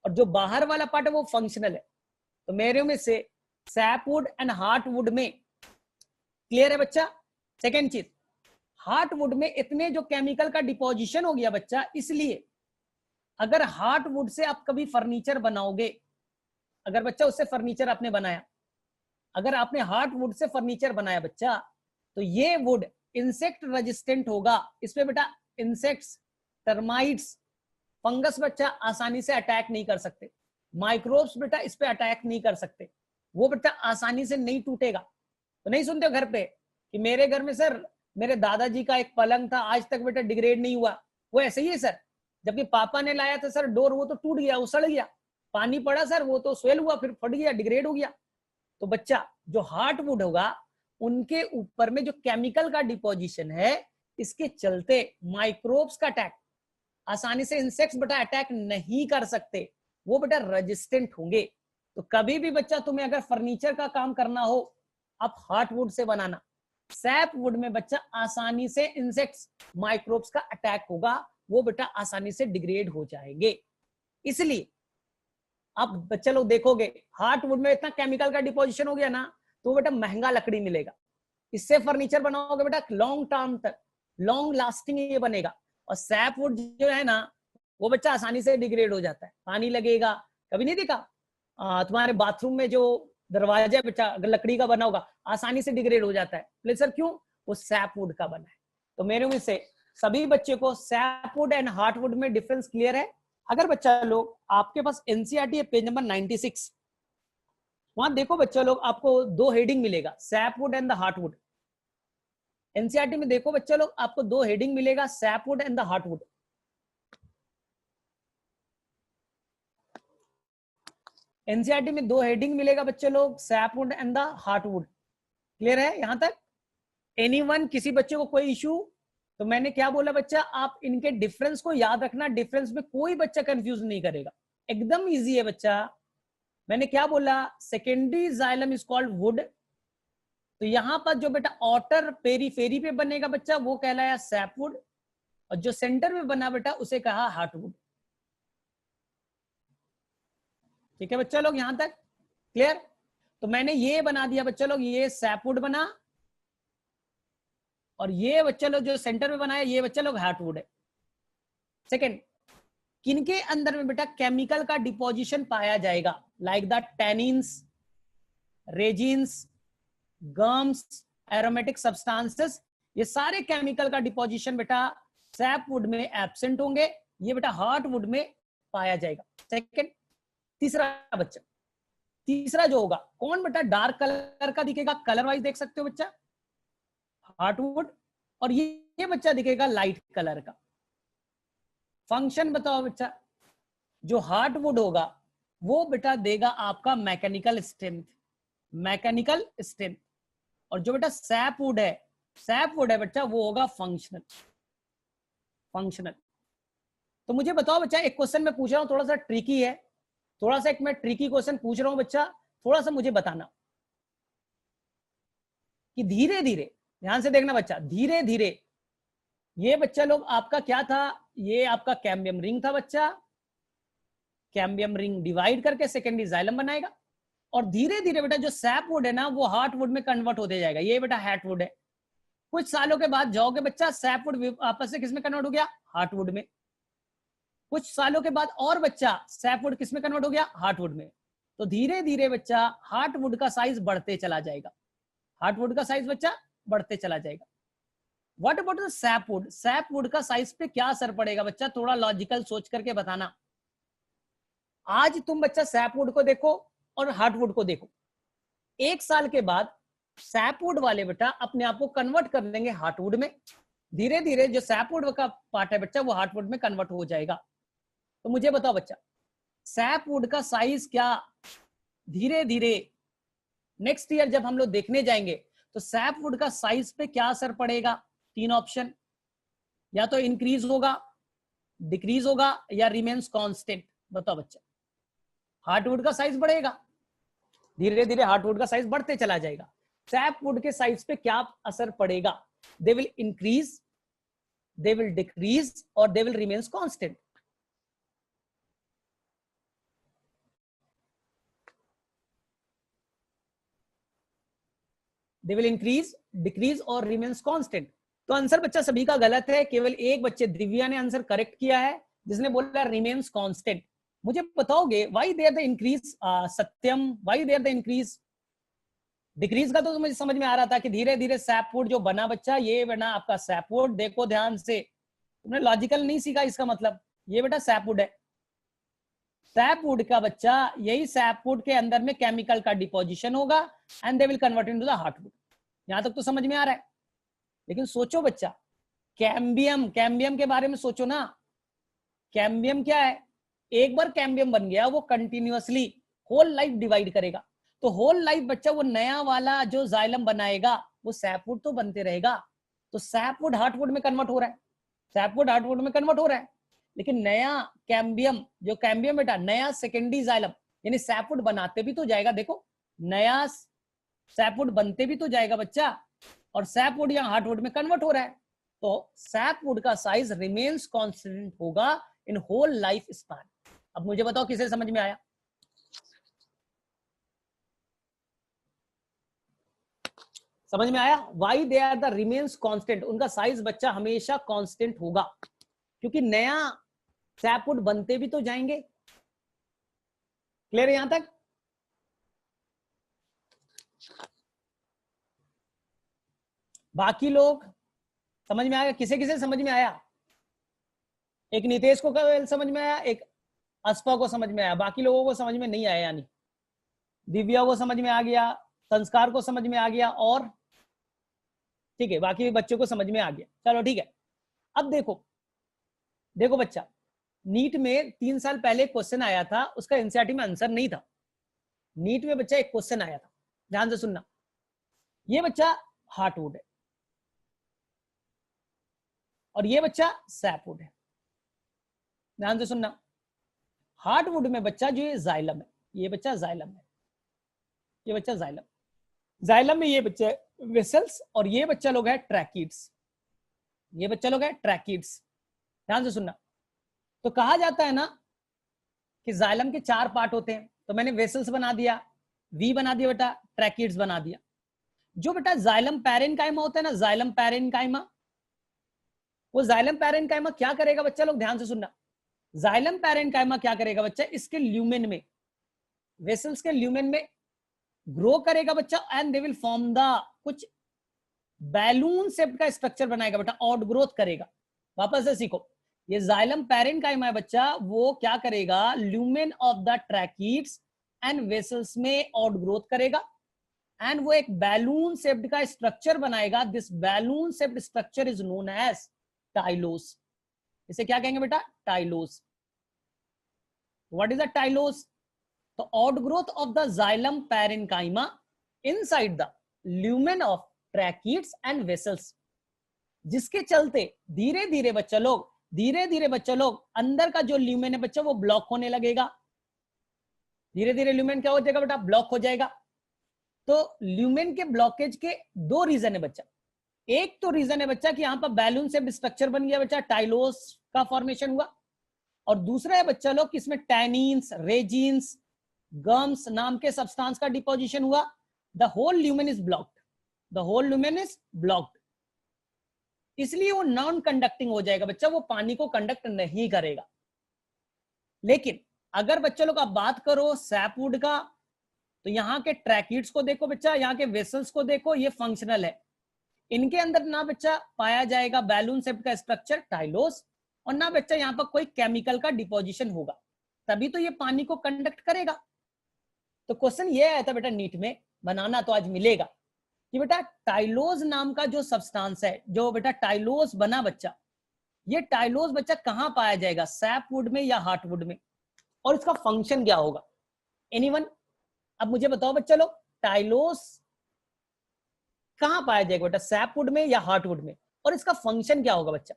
और जो बाहर वाला पार्ट है वो फंक्शनल है। तो मेरे में से सैपवुड एंड हार्टवुड में क्लियर है बच्चा। सेकेंड चीज, हार्टवुड में इतने जो केमिकल का डिपोजिशन हो गया बच्चा, इसलिए अगर हार्टवुड से आप कभी फर्नीचर बनाओगे, अगर बच्चा उससे फर्नीचर आपने बनाया, अगर आपने हार्टवुड से फर्नीचर बनाया बच्चा, तो ये वुड इंसेक्ट रेजिस्टेंट होगा। इसमें बेटा इंसेक्ट्स, टर्माइट्स, फंगस बच्चा आसानी से अटैक नहीं कर सकते, माइक्रोब्स बेटा इस पे अटैक नहीं कर सकते, वो बेटा आसानी से नहीं टूटेगा। तो नहीं सुनते हो घर पे कि मेरे घर में सर मेरे दादाजी का एक पलंग था, आज तक बेटा डिग्रेड नहीं हुआ, वो ऐसे ही है सर। जबकि पापा ने लाया था सर डोर, वो तो टूट गया, उसड़ गया, पानी पड़ा सर, वो तो स्वेल हुआ, फिर फट गया, डिग्रेड हो गया। तो बच्चा जो हार्डवुड होगा उनके ऊपर में जो केमिकल का डिपोजिशन है, इसके चलते माइक्रोब्स का अटैक, आसानी से इंसेक्ट्स बेटा अटैक नहीं कर सकते, वो बेटा रेजिस्टेंट होंगे। तो कभी भी बच्चा तुम्हें अगर फर्नीचर का काम करना हो, आप हार्डवुड से बनाना। सैप वुड में बच्चा आसानी से इंसेक्ट्स माइक्रोब्स का अटैक होगा, वो बेटा आसानी से डिग्रेड हो जाएंगे। इसलिए आप बच्चे लोग देखोगे हार्डवुड में इतना केमिकल का डिपोजिशन हो गया ना, तो बेटा महंगा लकड़ी मिलेगा। इससे फर्नीचर बनाओगे बेटा लॉन्ग टर्म तक, लॉन्ग लास्टिंग ये बनेगा। और सैप वुड जो है ना, वो बच्चा आसानी से डिग्रेड हो जाता है, पानी लगेगा। कभी नहीं देखा तुम्हारे बाथरूम में जो दरवाजा बच्चा अगर लकड़ी का बना होगा, आसानी से डिग्रेड हो जाता है। प्लेसर क्यों? वो सैप वुड का बना है। तो मेरे में से सभी बच्चे को सैप वुड एंड हार्डवुड में डिफरेंस क्लियर है। अगर बच्चा लोग आपके पास एनसीईआरटी है पेज नंबर 96, वहां देखो बच्चा लोग आपको दो हेडिंग मिलेगा, SAP would and the hardwood. NCERT में देखो बच्चा लोग आपको दो हेडिंग मिलेगा, SAP would and the hardwood. NCERT में दो हेडिंग मिलेगा बच्चे लोग, SAP would and the hardwood. Clear है यहां तक? एनीवन, किसी बच्चे को कोई इशू? तो मैंने क्या बोला बच्चा, आप इनके डिफरेंस को याद रखना, डिफरेंस में कोई बच्चा कंफ्यूज नहीं करेगा, एकदम इजी है बच्चा। मैंने क्या बोला, secondary xylem is called would. तो यहां पर जो बेटा ऑटर पेरीफेरी पे बनेगा बच्चा, वो कहलाया सैपवुड, और जो सेंटर में बना बेटा उसे कहा हार्डवुड। ठीक है बच्चा लोग, यहां तक क्लियर? तो मैंने ये बना दिया बच्चा लोग, ये सैपवुड बना, और ये बच्चा लोग जो सेंटर में बनाया ये बच्चा लोग हार्डवुड है। सेकेंड, किनके अंदर में बेटा केमिकल का डिपोजिशन पाया जाएगा, like the tannins, resins, gums, aromatic substances, ये सारे केमिकल का डिपोजिशन बेटा सैपवुड में एब्सेंट होंगे, ये बेटा हार्डवुड में पाया जाएगा। सेकेंड, तीसरा बच्चा, तीसरा जो होगा कौन बेटा डार्क कलर का दिखेगा, कलर वाइज देख सकते हो बच्चा, हार्डवुड, और ये बच्चा दिखेगा लाइट कलर का। फंक्शन बताओ बच्चा, जो हार्डवुड होगा वो बेटा देगा आपका मैकेनिकल स्ट्रेंथ, मैकेनिकल स्ट्रेंथ, और जो बेटा सैपवुड है, सैपवुड है बच्चा, वो होगा फंक्शनल, फंक्शनल। तो मुझे बताओ बच्चा, एक क्वेश्चन मैं पूछ रहा हूं, थोड़ा सा ट्रिकी है, थोड़ा सा एक मैं ट्रिकी क्वेश्चन पूछ रहा हूं बच्चा, थोड़ा सा मुझे बताना कि धीरे धीरे, ध्यान से देखना बच्चा, धीरे धीरे ये बच्चा लोग आपका क्या था, ये आपका कैम्बियम रिंग था बच्चा, कैम्बियम रिंग डिवाइड करके सेकेंडरी जाइलम बनाएगा, और धीरे धीरे बेटा जो सैपवुड है ना वो हार्डवुड में कन्वर्ट होते जाएगा, ये बेटा हार्डवुड है। कुछ सालों के बाद जाओगे बच्चा, सैपवुड आपस से किसमें कन्वर्ट हो गया, हार्डवुड में। कुछ सालों के बाद और बच्चा सैपवुड किसमें कन्वर्ट हो गया, हार्डवुड में। तो धीरे धीरे बच्चा हार्डवुड का साइज बढ़ते चला जाएगा, हार्डवुड का साइज बच्चा बढ़ते चला जाएगा। What about the sapwood, sapwood का साइज पे क्या असर पड़ेगा बच्चा, थोड़ा लॉजिकल सोच करके बताना। आज तुम बच्चा सैपवुड को देखो और हार्डवुड को देखो, एक साल के बाद सैपवुड वाले बेटा अपने आप को कन्वर्ट कर देंगे हार्डवुड में, धीरे धीरे जो सैपवुड का पार्ट है बच्चा वो हार्डवुड में कन्वर्ट हो जाएगा। तो मुझे बताओ बच्चा, सैपवुड का साइज क्या धीरे धीरे नेक्स्ट ईयर जब हम लोग देखने जाएंगे तो सैपवुड का साइज पे क्या असर पड़ेगा? तीन ऑप्शन, या तो इंक्रीज होगा, डिक्रीज होगा, या रिमेन्स कांस्टेंट। बताओ बच्चा, हार्डवुड का साइज बढ़ेगा, धीरे धीरे हार्डवुड का साइज बढ़ते चला जाएगा, सैपवुड के साइज पे क्या असर पड़ेगा? They will increase, they will decrease, और they will remains constant. They will increase, decrease और रिमेन्स कांस्टेंट। तो आंसर बच्चा सभी का गलत है, केवल एक बच्चे दिव्या ने आंसर करेक्ट किया है, जिसने बोला रिमेन्स कांस्टेंट। मुझे बताओगे why there the increase, Satyam, why there the increase? Decrease का तो मुझे समझ में आ रहा था कि धीरे धीरे सैपवुड जो बना बच्चा, ये बना आपका सैपवुड। देखो ध्यान से, तुमने लॉजिकल नहीं सीखा, इसका मतलब ये बेटा सैपवुड है, सैपवुड का बच्चा, यही सैपवुड के अंदर में केमिकल का डिपोजिशन होगा and they will convert into the hardwood. यहां तक तो समझ में आ रहा है? लेकिन सोचो बच्चा, कैम्बियम, कैम्बियम के बारे में सोचो ना। कैम्बियम क्या है? एक बार कैम्बियम बन गया वो कंटिन्यूअसली होल लाइफ डिवाइड करेगा। तो होल लाइफ बच्चा वो नया वाला जो जाइलम बनाएगा वो सैपवुड तो बनते रहेगा। तो सैपवुड हार्टवुड में कन्वर्ट हो रहा है, सैपवुड हार्टवुड में कन्वर्ट हो रहा है। लेकिन नया कैम्बियम, जो कैम्बियम बेटा नया सेकेंडरी जाइलम, यानी सैपवुड बनाते भी तो जाएगा। देखो नया सैपवुड बनते भी तो जाएगा बच्चा, और सैपवुड या हार्टवुड में कन्वर्ट हो रहा है। तो सैपवुड का साइज रिमेन्स कांस्टेंट होगा इन होल लाइफ स्पैन। अब मुझे बताओ किसे समझ में आया? समझ में आया? Why they are the remains constant, उनका साइज बच्चा हमेशा कांस्टेंट होगा, क्योंकि नया सैपवुड बनते भी तो जाएंगे। क्लियर है यहां तक? बाकी लोग समझ में आया? किसे किसे समझ में आया? एक नितेश को समझ में आया, एक अस्पा को समझ में आया, बाकी लोगों को समझ में नहीं आया। यानी दिव्या को समझ में आ गया, संस्कार को समझ में आ गया, और ठीक है बाकी बच्चों को समझ में आ गया। चलो ठीक है। अब देखो, देखो बच्चा, नीट में 3 साल पहले क्वेश्चन आया था, उसका एनसीईआरटी में आंसर नहीं था। नीट में बच्चा एक क्वेश्चन आया था, ध्यान से सुनना। ये बच्चा हार्टवुड है और ये बच्चा सैपवुड है। ध्यान से सुनना, हार्टवुड में बच्चा जो ये जाइलम है, ये बच्चा जाइलम है, ये बच्चा जाइलम, जाइलम में ये बच्चा वेसल्स, और ये बच्चा लोग है ट्रैकिड्स, ये बच्चा लोग है ट्रैकिड्स। ध्यान से सुनना। तो कहा जाता है ना कि जाइलम के 4 पार्ट होते हैं, तो मैंने वेसल्स बना दिया, वी बना दिया बेटा, ट्रैकिड्स बना दिया। जो बेटा जाइलम पैरेन्काइमा होता है ना, जाइलम पैरेन्काइमा, वो जाइलम पैरेन्काइमा क्या करेगा बच्चा लोग? ध्यान से सुनना। जाइलम पैरेन्काइमा क्या करेगा बच्चा? इसके ल्यूमेन में, वेसल्स के ल्यूमेन में ग्रो करेगा बच्चा, and they will form the कुछ बैलून शेप का स्ट्रक्चर बनाएगा बेटा, ऑड ग्रोथ करेगा। वापस से सीखो, ये जाइलम पैरेन्काइमा है बच्चा, वो क्या करेगा? Lumen of the tracheids and vessels में ऑड ग्रोथ करेगा, एंड वो एक बैलून शेप्ड का स्ट्रक्चर बनाएगा। This balloon shaped structure is known as tylose. इसे क्या कहेंगे बेटा? Tylose. What is a tylose? तो odd growth of the xylem parenchyma inside the lumen of tracheids and vessels, जिसके चलते धीरे धीरे बच्चा लोग, धीरे धीरे बच्चा लोग अंदर का जो ल्यूमेन है बच्चा वो ब्लॉक होने लगेगा। धीरे धीरे ल्यूमेन क्या हो जाएगा बेटा? ब्लॉक हो जाएगा। तो ल्यूमेन के ब्लॉकेज के 2 रीजन है बच्चा। एक तो रीजन है बच्चा कि यहां पर बैलून शेप्ड स्ट्रक्चर बन गया बच्चा, टाइलोस का फॉर्मेशन हुआ, और दूसरा है बच्चा लोग कि इसमें टैनिन्स, रेजिन्स, गम्स नाम के सब्सटेंस का डिपोजिशन हुआ। The whole lumen is blocked, the whole lumen is blocked, इसलिए वो नॉन कंडक्टिंग हो जाएगा बच्चा, वो पानी को कंडक्ट नहीं करेगा। लेकिन अगर बच्चा लोग आप बात करो सैपवुड का, तो यहाँ के ट्रैकिड्स को देखो बच्चा, यहाँ के वेसल्स को देखो, ये फंक्शनल है। इनके अंदर ना बच्चा पाया जाएगा बैलून शेप का स्ट्रक्चर टाइलोस, और ना बच्चा यहाँ पर कोई केमिकल का डिपोजिशन होगा, तभी तो ये पानी को कंडक्ट करेगा। तो क्वेश्चन ये आया था बेटा नीट में, बनाना तो आज मिलेगा, कि बेटा टाइलोस नाम का जो सब्सटेंस है, जो बेटा टाइलोस बना बच्चा, ये टाइलोस बच्चा कहां पाया जाएगा? सैपवुड में या हार्टवुड में? और इसका फंक्शन क्या होगा? एनीवन? अब मुझे बताओ बच्चा लोग, टाइलोस कहां पाया जाएगा बेटा? सैपवुड में या हार्टवुड में? और इसका फंक्शन क्या होगा बच्चा?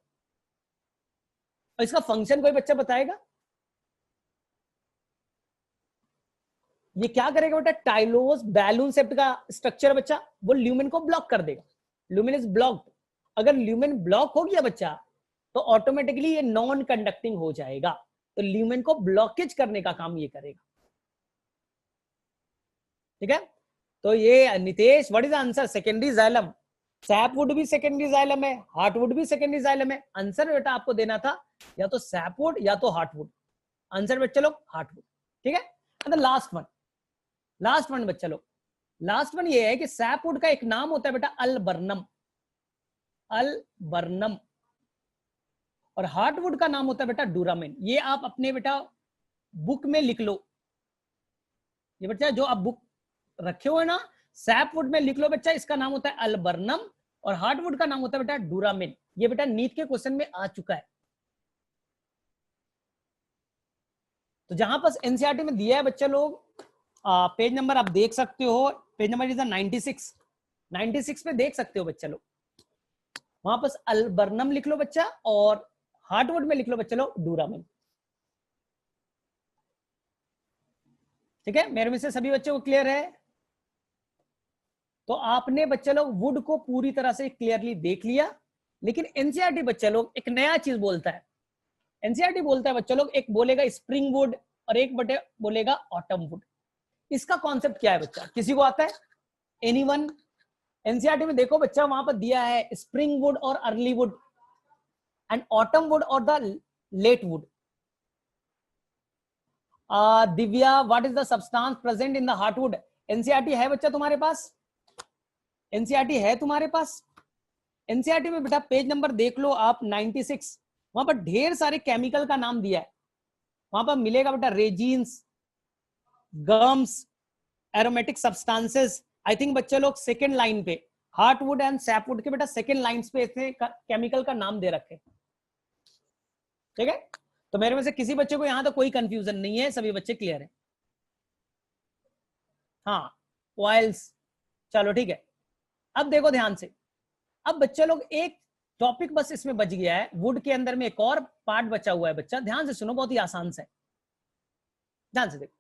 और इसका फंक्शन कोई बच्चा बताएगा? ये क्या करेगा बेटा? टाइलोस बैलून शेप्ड का स्ट्रक्चर बच्चा, वो ल्यूमेन को ब्लॉक कर देगा। Lumen is blocked. अगर ल्यूमेन ब्लॉक हो गया बच्चा, तो ऑटोमेटिकली ये नॉन कंडक्टिंग हो जाएगा। तो ल्यूमेन को ब्लॉकेज करने का काम ये करेगा। ठीक है? तो ये Nitesh, what is answer? Secondary xylem. Sapwood भी सेकेंडरी जाइलम है, हार्टवुड भी सेकेंडरी जाइलम है। आंसर बेटा आपको देना था या तो सैपवुड या तो हार्टवुड। आंसर बच्चा लोग हार्टवुड। ठीक है? लास्ट वन, लास्ट वन बच्चा लोग, लास्ट वन ये है कि सैपवुड का एक नाम होता है बेटा अल्बर्नम, अल्बर्नम, और हार्टवुड का नाम होता है बेटा डूरामेन। ये आप अपने बेटा बुक में लिख लो, ये बच्चा जो आप बुक रखे हुए ना, सैपवुड में लिख लो बच्चा, इसका नाम होता है अल्बर्नम, और हार्डवुड का नाम होता है बेटा डूरामिन। ये बेटा नीट के क्वेश्चन में आ चुका है। तो जहां पर एनसीईआरटी में दिया है बच्चा लोग, पेज नंबर आप देख सकते हो, पेज नंबर इज 96, 96 पे देख सकते हो बच्चा लोग। वहां पर अल्बर्नम लिख लो बच्चा, और हार्डवुड में लिख लो बच्चा लोग डूरामिन। ठीक है, मेरे में से सभी बच्चों को क्लियर है? तो आपने बच्चा लोग वुड को पूरी तरह से क्लियरली देख लिया। लेकिन एनसीईआरटी बच्चा लोग एक नया चीज बोलता है। एनसीईआरटी बोलता है बच्चा लोग, एक बोलेगा स्प्रिंग वुड और एक बटे बोलेगा ऑटम वुड। इसका कॉन्सेप्ट क्या है बच्चा, किसी को आता है? एनीवन? एनसीईआरटी में देखो बच्चा, वहां पर दिया है स्प्रिंग वुड और early wood, and autumn wood और the late wood. Divya, what is the substance present in the hardwood? NCERT है बच्चा तुम्हारे पास? एनसीईआरटी है तुम्हारे पास? एनसीईआरटी में बेटा पेज नंबर देख लो आप 96, वहां पर ढेर सारे केमिकल का नाम दिया है। वहां पर मिलेगा बेटा resins, gums, aromatic substances. I think बच्चे लोग सेकेंड लाइन पे हार्डवुड एंड सैपवुड के बेटा सेकेंड लाइन पे इसने केमिकल का नाम दे रखे। ठीक है, तो मेरे में से किसी बच्चे को यहां तो कोई कंफ्यूजन नहीं है, सभी बच्चे क्लियर है? हाँ, ऑयल्स। चलो ठीक है, अब देखो ध्यान से। अब बच्चे लोग एक टॉपिक बस इसमें बच गया है, वुड के अंदर में एक और पार्ट बचा हुआ है बच्चा, ध्यान से सुनो, बहुत ही आसान से, ध्यान से देखो।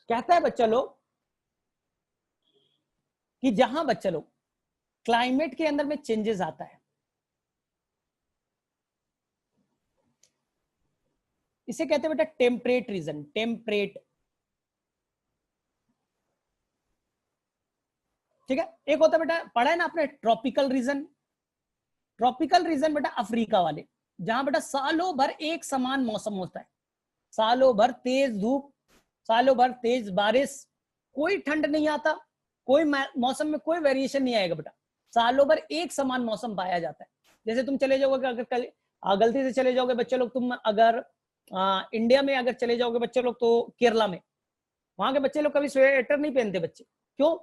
कहता है बच्चा लोग कि जहां बच्चा लोग क्लाइमेट के अंदर में चेंजेस आता है, इसे कहते हैं बेटा टेम्परेट रीजन। टेम्परेट, ठीक है। एक होता है बेटा, पढ़ा है ना आपने, ट्रॉपिकल रीजन। ट्रॉपिकल रीजन बेटा अफ्रीका वाले, जहां बेटा सालों भर एक समान मौसम होता है, सालों भर तेज धूप, सालों भर तेज बारिश, कोई ठंड नहीं आता, कोई मौसम में कोई वेरिएशन नहीं आएगा बेटा, सालों भर एक समान मौसम पाया जाता है। जैसे तुम चले जाओगे, अगर कल गलती से चले जाओगे बच्चे लोग, तुम अगर इंडिया में अगर चले जाओगे बच्चे लोग, तो केरला में, वहां के बच्चे लोग कभी स्वेटर नहीं पहनते बच्चे, क्यों?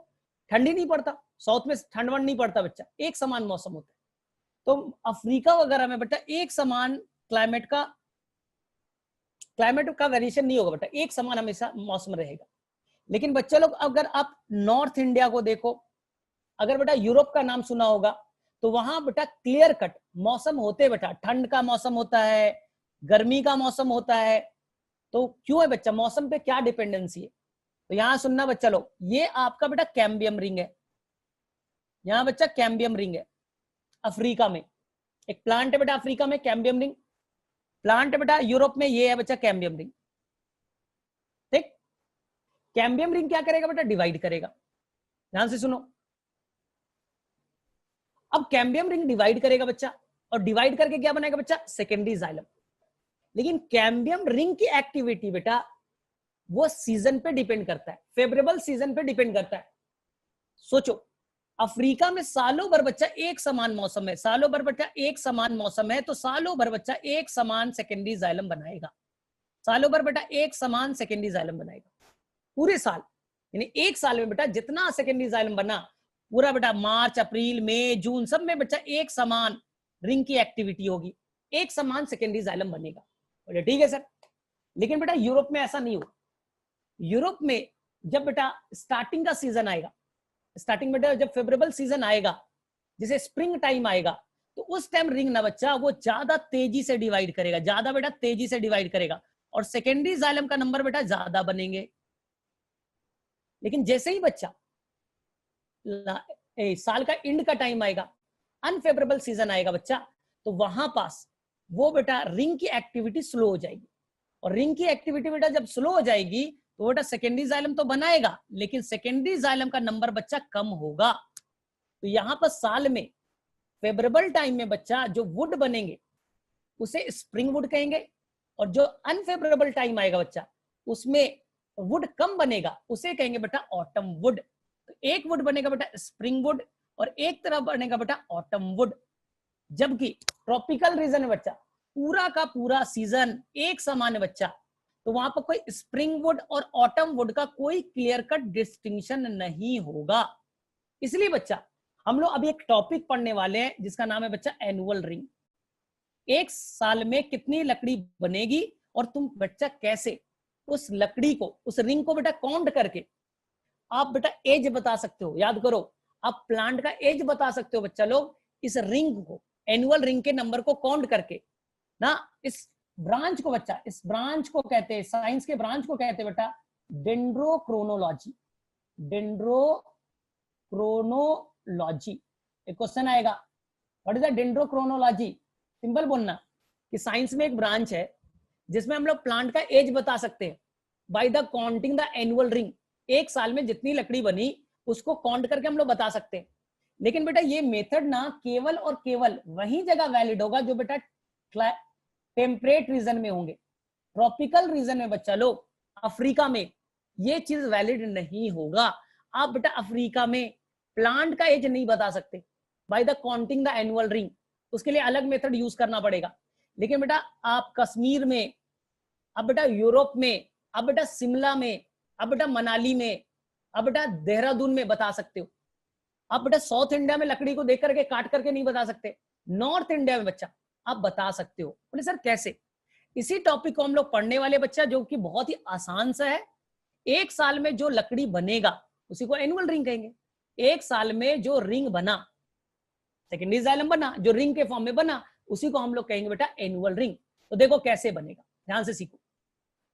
ठंडी नहीं पड़ता, साउथ में ठंड वंड नहीं पड़ता बच्चा, एक समान मौसम होता है। तो अफ्रीका वगैरह में बेटा एक समान क्लाइमेट का वेरिएशन नहीं होगा बेटा, एक समान हमेशा मौसम रहेगा। लेकिन बच्चे लोग अगर आप नॉर्थ इंडिया को देखो, अगर बेटा यूरोप का नाम सुना होगा, तो वहां बेटा क्लियर कट मौसम होते बेटा, ठंड का मौसम होता है, गर्मी का मौसम होता है। तो क्यों है बच्चा, मौसम पे क्या डिपेंडेंसी है? तो यहां सुनना बच्चा लोग, ये आपका बेटा कैम्बियम रिंग है, यहां बच्चा कैम्बियम रिंग है। अफ्रीका में एक प्लांट है बेटा, अफ्रीका में कैम्बियम रिंग प्लांट है बेटा, यूरोप में ये है बच्चा कैम्बियम रिंग। ठीक, कैम्बियम रिंग क्या करेगा बेटा, डिवाइड करेगा। ध्यान से सुनो, अब कैम्बियम रिंग डिवाइड करेगा बच्चा, और डिवाइड करके क्या बनाएगा बच्चा, सेकेंडरी जाइलम। लेकिन कैम्बियम रिंग की एक्टिविटी बेटा वो सीजन पे डिपेंड करता है, फेवरेबल सीजन पे डिपेंड करता है। सोचो, अफ्रीका में सालों भर बच्चा एक समान मौसम है, सालों भर बच्चा एक समान मौसम है, तो सालों भर बच्चा एक समान सेकेंडरी जाइलम बनाएगा, सालों भर बेटा एक समान सेकेंडरी जाइलम बनाएगा पूरे साल। यानी एक साल में बेटा जितना सेकेंडरी जाइलम बना पूरा बेटा, मार्च अप्रैल मई जून सब में बच्चा एक समान रिंग की एक्टिविटी होगी, एक समान सेकेंडरी जाइलम बनेगा। बोले ठीक है सर, लेकिन बेटा यूरोप में ऐसा नहीं होगा। यूरोप में जब बेटा स्टार्टिंग का सीजन आएगा, स्टार्टिंग में जब फेवरेबल सीजन आएगा, जैसे स्प्रिंग टाइम आएगा, तो उस टाइम रिंग ना बच्चा वो ज्यादा तेजी से डिवाइड करेगा, ज्यादा बेटा तेजी से डिवाइड करेगा, और सेकेंडरी जाइलम का नंबर बेटा ज्यादा बनेंगे। लेकिन जैसे ही बच्चा साल का एंड का टाइम आएगा, अनफेवरेबल सीजन आएगा बच्चा, तो वहां पास वो बेटा रिंग की एक्टिविटी स्लो हो जाएगी, और रिंग की एक्टिविटी बेटा जब स्लो हो जाएगी, तो बेटा सेकेंडरी जाइलम तो बनाएगा, लेकिन सेकेंडरी जाइलम का नंबर बच्चा कम होगा। तो यहां पर साल में फेवरेबल टाइम में बच्चा जो वुड बनेंगे उसे स्प्रिंग वुड कहेंगे, और जो अनफेवरेबल टाइम आएगा बच्चा उसमें वुड कम बनेगा, उसे कहेंगे बेटा ऑटम वुड। तो एक वुड बनेगा बेटा स्प्रिंग वुड, और एक तरफ बनेगा बेटा ऑटम वुड। जबकि ट्रॉपिकल रीजन में बच्चा पूरा का पूरा सीजन एक समान है बच्चा, तो वहां पर कोई स्प्रिंग वुड और ऑटम वुड का कोई क्लियर कट डिस्टिंक्शन नहीं होगा। इसलिए बच्चा हम लोग अभी एक टॉपिक पढ़ने वाले हैं जिसका नाम है बच्चा एनुअल रिंग। एक साल में कितनी लकड़ी बनेगी और तुम बच्चा कैसे उस लकड़ी को, उस रिंग को बेटा काउंट करके आप बेटा एज बता सकते हो। याद करो, आप प्लांट का एज बता सकते हो बच्चा लोग इस रिंग को, एनुअल रिंग के नंबर को काउंट करके ना। इस ब्रांच को बच्चा, इस ब्रांच को कहते हैं, साइंस के ब्रांच को कहते हैं बेटा डेंड्रोक्रोनोलॉजी। डेंड्रोक्रोनोलॉजी एक क्वेश्चन आएगा, what is the dendrochronology? Simple बोलना कि साइंस में एक ब्रांच है जिसमें हम लोग प्लांट का एज बता सकते हैं by the counting the annual ring. एक साल में जितनी लकड़ी बनी उसको काउंट करके हम लोग बता सकते हैं। लेकिन बेटा ये मेथड ना केवल और केवल वही जगह वैलिड होगा जो बेटा टेम्परेट रीजन में होंगे। ट्रॉपिकल रीजन में बच्चा लोग, अफ्रीका में ये चीज वैलिड नहीं होगा। आप बेटा अफ्रीका में प्लांट का एज नहीं बता सकते by the counting the annual ring, उसके लिए अलग मेथड यूज करना पड़ेगा। लेकिन बेटा आप कश्मीर में, अब बेटा यूरोप में, अब बेटा शिमला में, अब बेटा मनाली में, अब बेटा देहरादून में बता सकते हो। आप बेटा साउथ इंडिया में लकड़ी को देख करके काट करके नहीं बता सकते, नॉर्थ इंडिया में बच्चा आप बता सकते हो। बोले सर कैसे? इसी टॉपिक को हम लोग पढ़ने वाले बच्चा, जो कि बहुत ही आसान सा है। एक साल में जो लकड़ी बनेगा उसी को एनुअल रिंग कहेंगे। एक साल में जो रिंग बना, सेकेंडरी जाइलम बना, जो रिंग के फॉर्म में बना, उसी को हम लोग कहेंगे बेटा एनुअल रिंग। तो देखो कैसे बनेगा, ध्यान से सीखो।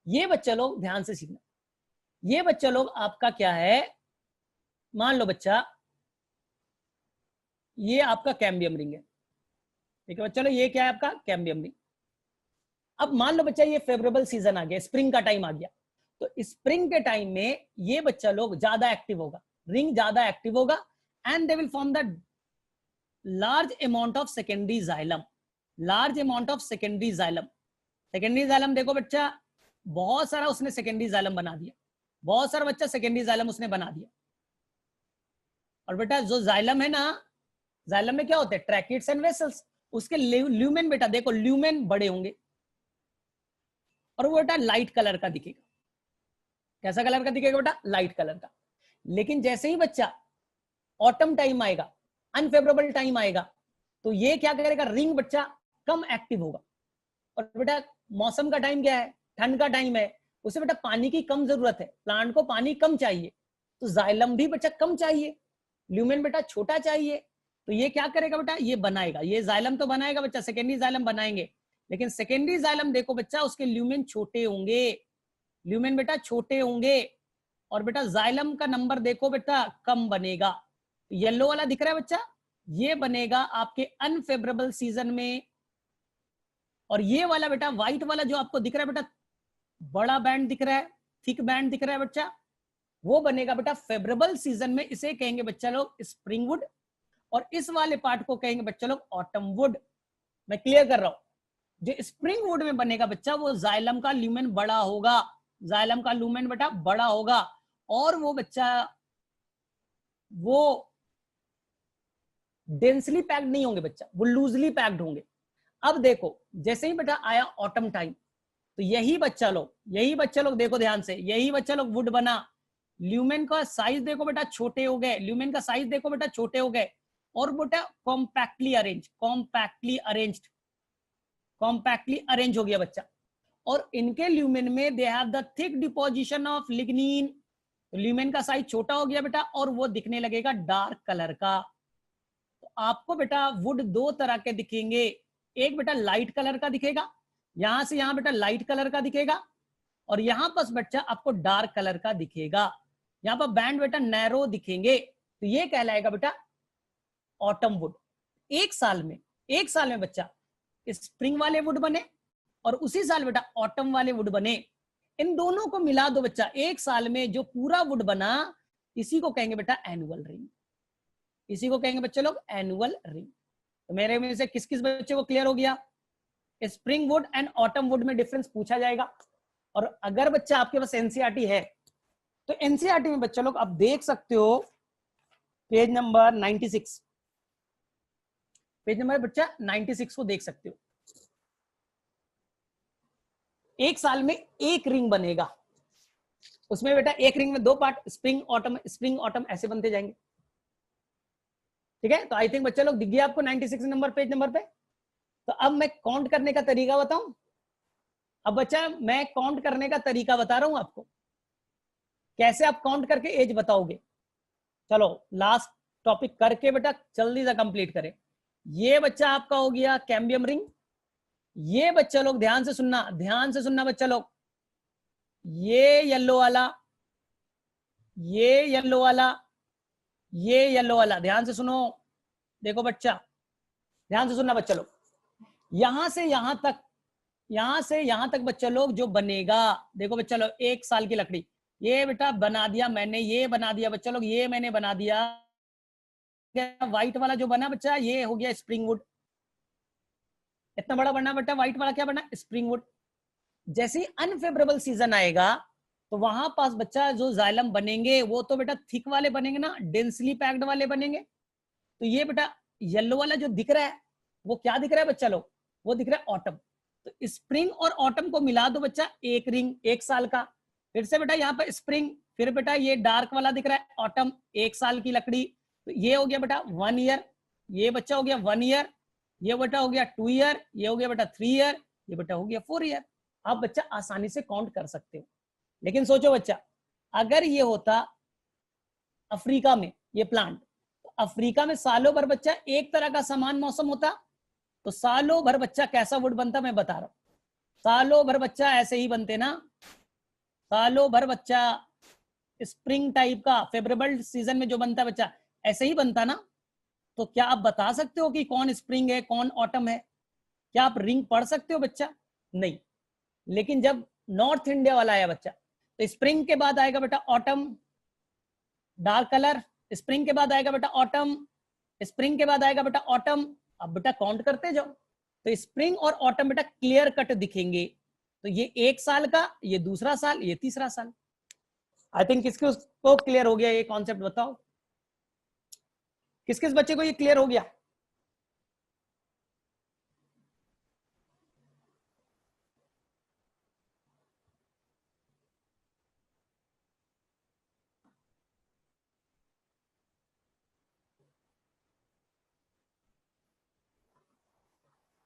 ये बच्चा लोग ध्यान से सीखना। ये बच्चा लोग आपका क्या है, मान लो बच्चा ये आपका कैम्बियम रिंग है, ठीक है बच्चा लोग, ये क्या है आपका कैम्बियम रिंग। अब मान लो बच्चा ये फेवरेबल सीजन आ गया, स्प्रिंग का टाइम आ गया, तो स्प्रिंग के टाइम में ये बच्चा लोग ज्यादा एक्टिव होगा, रिंग ज्यादा एक्टिव होगा, and they will form the large amount of secondary xylem. Large amount of secondary xylem, secondary xylem देखो बच्चा बहुत सारा उसने सेकेंडरी जाइलम बना दिया, बहुत सारा बच्चा सेकेंडरी जाइलम उसने बना दिया। और बेटा जो जाइलम है ना, जाइलम में क्या होते हैं, ट्रैकिड्स एंड वेसल्स। उसके ल्यूमेन बेटा देखो, ल्यूमेन बड़े होंगे और वो बेटा लाइट कलर का दिखेगा। कैसा कलर का दिखेगा बेटा? लाइट कलर का। लेकिन जैसे ही बच्चा ऑटम टाइम आएगा, अनफेवरेबल टाइम आएगा, तो ये क्या करेगा, रिंग बच्चा कम एक्टिव होगा। और बेटा मौसम का टाइम क्या है, ठंड का टाइम है, उसे बेटा पानी की कम जरूरत है, प्लांट को पानी कम चाहिए, तो जाइलम भी बच्चा कम चाहिए, ल्यूमेन बेटा छोटा चाहिए। तो ये क्या करेगा बेटा, ये बनाएगा, ये जाइलम तो बनाएगा बच्चा, सेकेंडरी जाइलम बनाएंगे। लेकिन सेकेंडरी जाइलम देखो बच्चा उसके ल्यूमेन छोटे होंगे, ल्यूमेन बेटा छोटे होंगे, और बेटा जाइलम का नंबर देखो बेटा कम बनेगा। येलो वाला दिख रहा है बच्चा, ये बनेगा आपके अनफेवरेबल सीजन में। और ये वाला बेटा व्हाइट वाला जो आपको दिख रहा है बेटा, बड़ा बैंड दिख रहा है, थिक बैंड दिख रहा है बच्चा, वो बनेगा बेटा फेवरेबल सीजन में। इसे कहेंगे बच्चा लोग स्प्रिंग वुड, और इस वाले पार्ट को कहेंगे बच्चा लोग ऑटम वुड। मैं क्लियर कर रहा हूं, जो स्प्रिंग वुड में बनेगा बच्चा वो जाइलम का ल्यूमेन बड़ा होगा, जाइलम का ल्यूमेन बेटा बड़ा होगा, और वो बच्चा वो डेंसली पैक्ड नहीं होंगे बच्चा, वो लूजली पैक्ड होंगे। अब देखो जैसे ही बेटा आया ऑटम टाइम, तो यही बच्चा लोग देखो ध्यान से, यही बच्चा लोग वुड बना, ल्यूमेन का साइज देखो बेटा छोटे हो गए, ल्यूमेन का साइज देखो बेटा छोटे हो गए, और बेटा कॉम्पैक्टली अरेंज हो गया बच्चा। और इनके ल्यूमेन में they have the thick deposition of lignin, तो ल्यूमेन का साइज छोटा हो गया बेटा, और वो दिखने लगेगा डार्क कलर का। तो आपको बेटा वुड दो तरह के दिखेंगे, एक बेटा लाइट कलर का दिखेगा, यहां से यहां बेटा लाइट कलर का दिखेगा, और यहां पर बच्चा आपको डार्क कलर का दिखेगा, यहां पर बैंड बेटा नैरो दिखेंगे। तो ये कहलाएगा बेटा ऑटम वुड। एक साल में बच्चा स्प्रिंग वाले वुड बने और उसी साल बेटा ऑटम वाले वुड बने। इन दोनों को मिला दो बच्चा, एक साल में जो पूरा वुड बना, इसी को कहेंगे बेटा एनुअल रिंग, इसी को कहेंगे बच्चे लोग एनुअल रिंग। तो मेरे में से किस किस बच्चे को क्लियर हो गया? Spring would and autumn would में डिफरेंस पूछा जाएगा। और अगर बच्चा आपके पास एनसीईआरटी है, तो एनसीईआरटी में बच्चा लोग आप देख सकते हो पेज नंबर 96, पेज नंबर बच्चा 96 को देख सकते हो। एक साल में एक रिंग बनेगा, उसमें बेटा एक रिंग में दो पार्ट, स्प्रिंग ऑटम ऐसे बनते जाएंगे, ठीक है, तो आई थिंक बच्चे लोग दिख गया आपको 96 नंबर पेज नंबर पे। तो अब मैं काउंट करने का तरीका बताऊं। अब बच्चा मैं काउंट करने का तरीका बता रहा हूं आपको, कैसे आप काउंट करके एज बताओगे। चलो लास्ट टॉपिक करके बेटा जल्दी से कंप्लीट करें। ये बच्चा आपका हो गया कैम्बियम रिंग। ये बच्चा लोग ध्यान से सुनना बच्चा लोग, ये येलो वाला, ये येलो वाला, ये येलो वाला, ध्यान से सुनो। देखो बच्चा, ध्यान से सुनना बच्चा लोग, यहां से यहां तक, यहां से यहां तक बच्चा लोग जो बनेगा, देखो बच्चा लोग 1 साल की लकड़ी, ये बेटा बना दिया मैंने, ये बना दिया बच्चा लोग, ये मैंने बना दिया। व्हाइट वाला जो बना बच्चा, ये हो गया स्प्रिंग वुड। इतना बड़ा बना बेटा, व्हाइट वाला क्या बना, स्प्रिंग वुड। जैसे ही अनफेवरेबल सीजन आएगा तो वहां पास बच्चा जो जाइलम बनेंगे वो तो बेटा थिक वाले बनेंगे ना, डेंसली पैक्ड वाले बनेंगे। तो ये बेटा येलो वाला जो दिख रहा है वो क्या दिख रहा है बच्चा लोग, वो दिख रहा है ऑटम। तो स्प्रिंग और ऑटम को मिला दो बच्चा, एक रिंग 1 साल का। फिर से बेटा यहाँ पर स्प्रिंग, फिर बेटा ये डार्क वाला दिख रहा है ऑटम, 1 साल की लकड़ी। तो ये हो गया बेटा 1 ईयर, ये बच्चा हो गया 1 ईयर, ये बेटा हो गया 2 ईयर, ये हो गया बेटा 3 ईयर, ये बेटा हो गया 4 ईयर। आप बच्चा आसानी से काउंट कर सकते हो। लेकिन सोचो बच्चा, अगर ये होता अफ्रीका में ये प्लांट, तो अफ्रीका में सालों भर बच्चा एक तरह का समान मौसम होता, तो सालों भर बच्चा कैसा वुड बनता मैं बता रहा हूं। सालों भर बच्चा ऐसे ही बनते ना, सालों भर बच्चा स्प्रिंग टाइप का फेवरेबल सीजन में जो बनता है बच्चा ऐसे ही बनता ना। तो क्या आप बता सकते हो कि कौन स्प्रिंग है कौन ऑटम है? क्या आप रिंग पढ़ सकते हो बच्चा? नहीं। लेकिन जब नॉर्थ इंडिया वाला आया बच्चा, तो स्प्रिंग के बाद आएगा बेटा ऑटम डार्क कलर, स्प्रिंग के बाद आएगा बेटा ऑटम, स्प्रिंग के बाद आएगा बेटा ऑटम। अब बेटा काउंट करते जाओ, तो स्प्रिंग और ऑटम बेटा क्लियर कट दिखेंगे। तो ये 1 साल का, ये दूसरा साल, ये तीसरा साल। आई थिंक किसको उसको क्लियर हो गया ये कॉन्सेप्ट, बताओ किस किस बच्चे को ये क्लियर हो गया?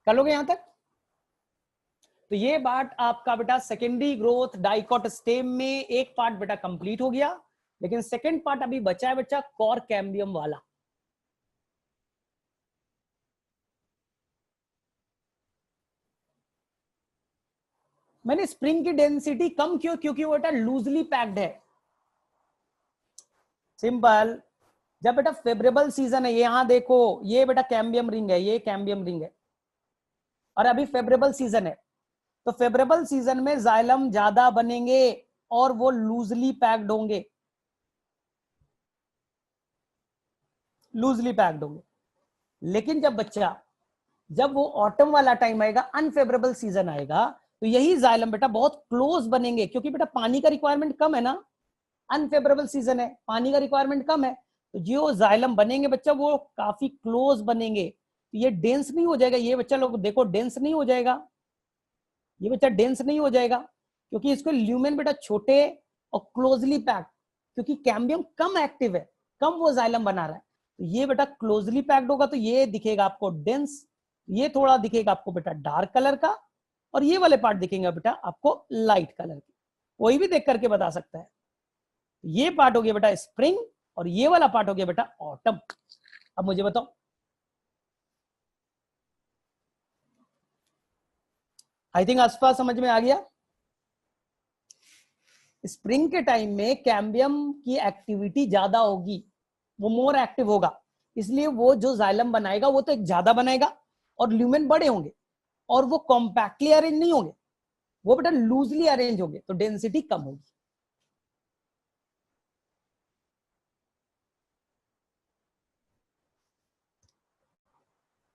कर लोगे यहां तक? तो ये पार्ट आपका बेटा सेकेंडरी ग्रोथ डाइकोट स्टेम में एक पार्ट बेटा कंप्लीट हो गया। लेकिन सेकेंड पार्ट अभी बचा है बच्चा कोर कैम्बियम वाला। मैंने स्प्रिंग की डेंसिटी कम क्यों, क्योंकि वो बेटा लूजली पैक्ड है। सिंपल। जब बेटा फेवरेबल सीजन है, यहां देखो ये बेटा कैम्बियम रिंग है, ये कैम्बियम रिंग है, और अभी फेवरेबल सीजन है। तो फेवरेबल सीजन में जाइलम ज्यादा बनेंगे और वो लूजली पैक्ड होंगे, लूजली पैक्ड होंगे। लेकिन जब बच्चा, जब वो ऑटम वाला टाइम आएगा, अनफेवरेबल सीजन आएगा, तो यही जाइलम बेटा बहुत क्लोज बनेंगे, क्योंकि बेटा पानी का रिक्वायरमेंट कम है ना, अनफेवरेबल सीजन है, पानी का रिक्वायरमेंट कम है। तो जो जाइलम बनेंगे बच्चा वो काफी क्लोज बनेंगे। तो ये डेंस नहीं हो जाएगा, ये बच्चा लोग देखो डेंस नहीं हो जाएगा, ये बच्चा डेंस नहीं हो जाएगा, क्योंकि इसको ल्यूमेन बेटा छोटे और क्लोजली पैक्ड, क्योंकि कैम्बियम कम एक्टिव है, कम वो जाइलम बना रहा है। तो ये बेटा क्लोजली पैक्ड होगा, तो ये दिखेगा आपको डेंस, ये थोड़ा दिखेगा आपको बेटा डार्क कलर का, और ये वाले पार्ट दिखेंगे बेटा आपको लाइट कलर के। कोई भी देख करके बता सकता है। ये पार्ट हो गया बेटा स्प्रिंग, और ये वाला पार्ट हो गया बेटा ऑटम। अब मुझे बताओ, आई थिंक आसपास समझ में आ गया। स्प्रिंग के टाइम में कैम्बियम की एक्टिविटी ज्यादा होगी, वो मोर एक्टिव होगा, इसलिए वो जो जाइलम बनाएगा वो तो एक ज्यादा बनाएगा, और ल्यूमेन बड़े होंगे, और वो कॉम्पैक्टली अरेंज नहीं होंगे, वो बेटा लूजली अरेंज होंगे, तो डेंसिटी कम होगी।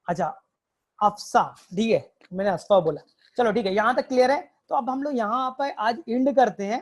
अच्छा, अफसा, ठीक है, मैंने अफसा बोला, चलो ठीक है, यहां तक क्लियर है। तो अब हम लोग यहाँ पर आज एंड करते हैं।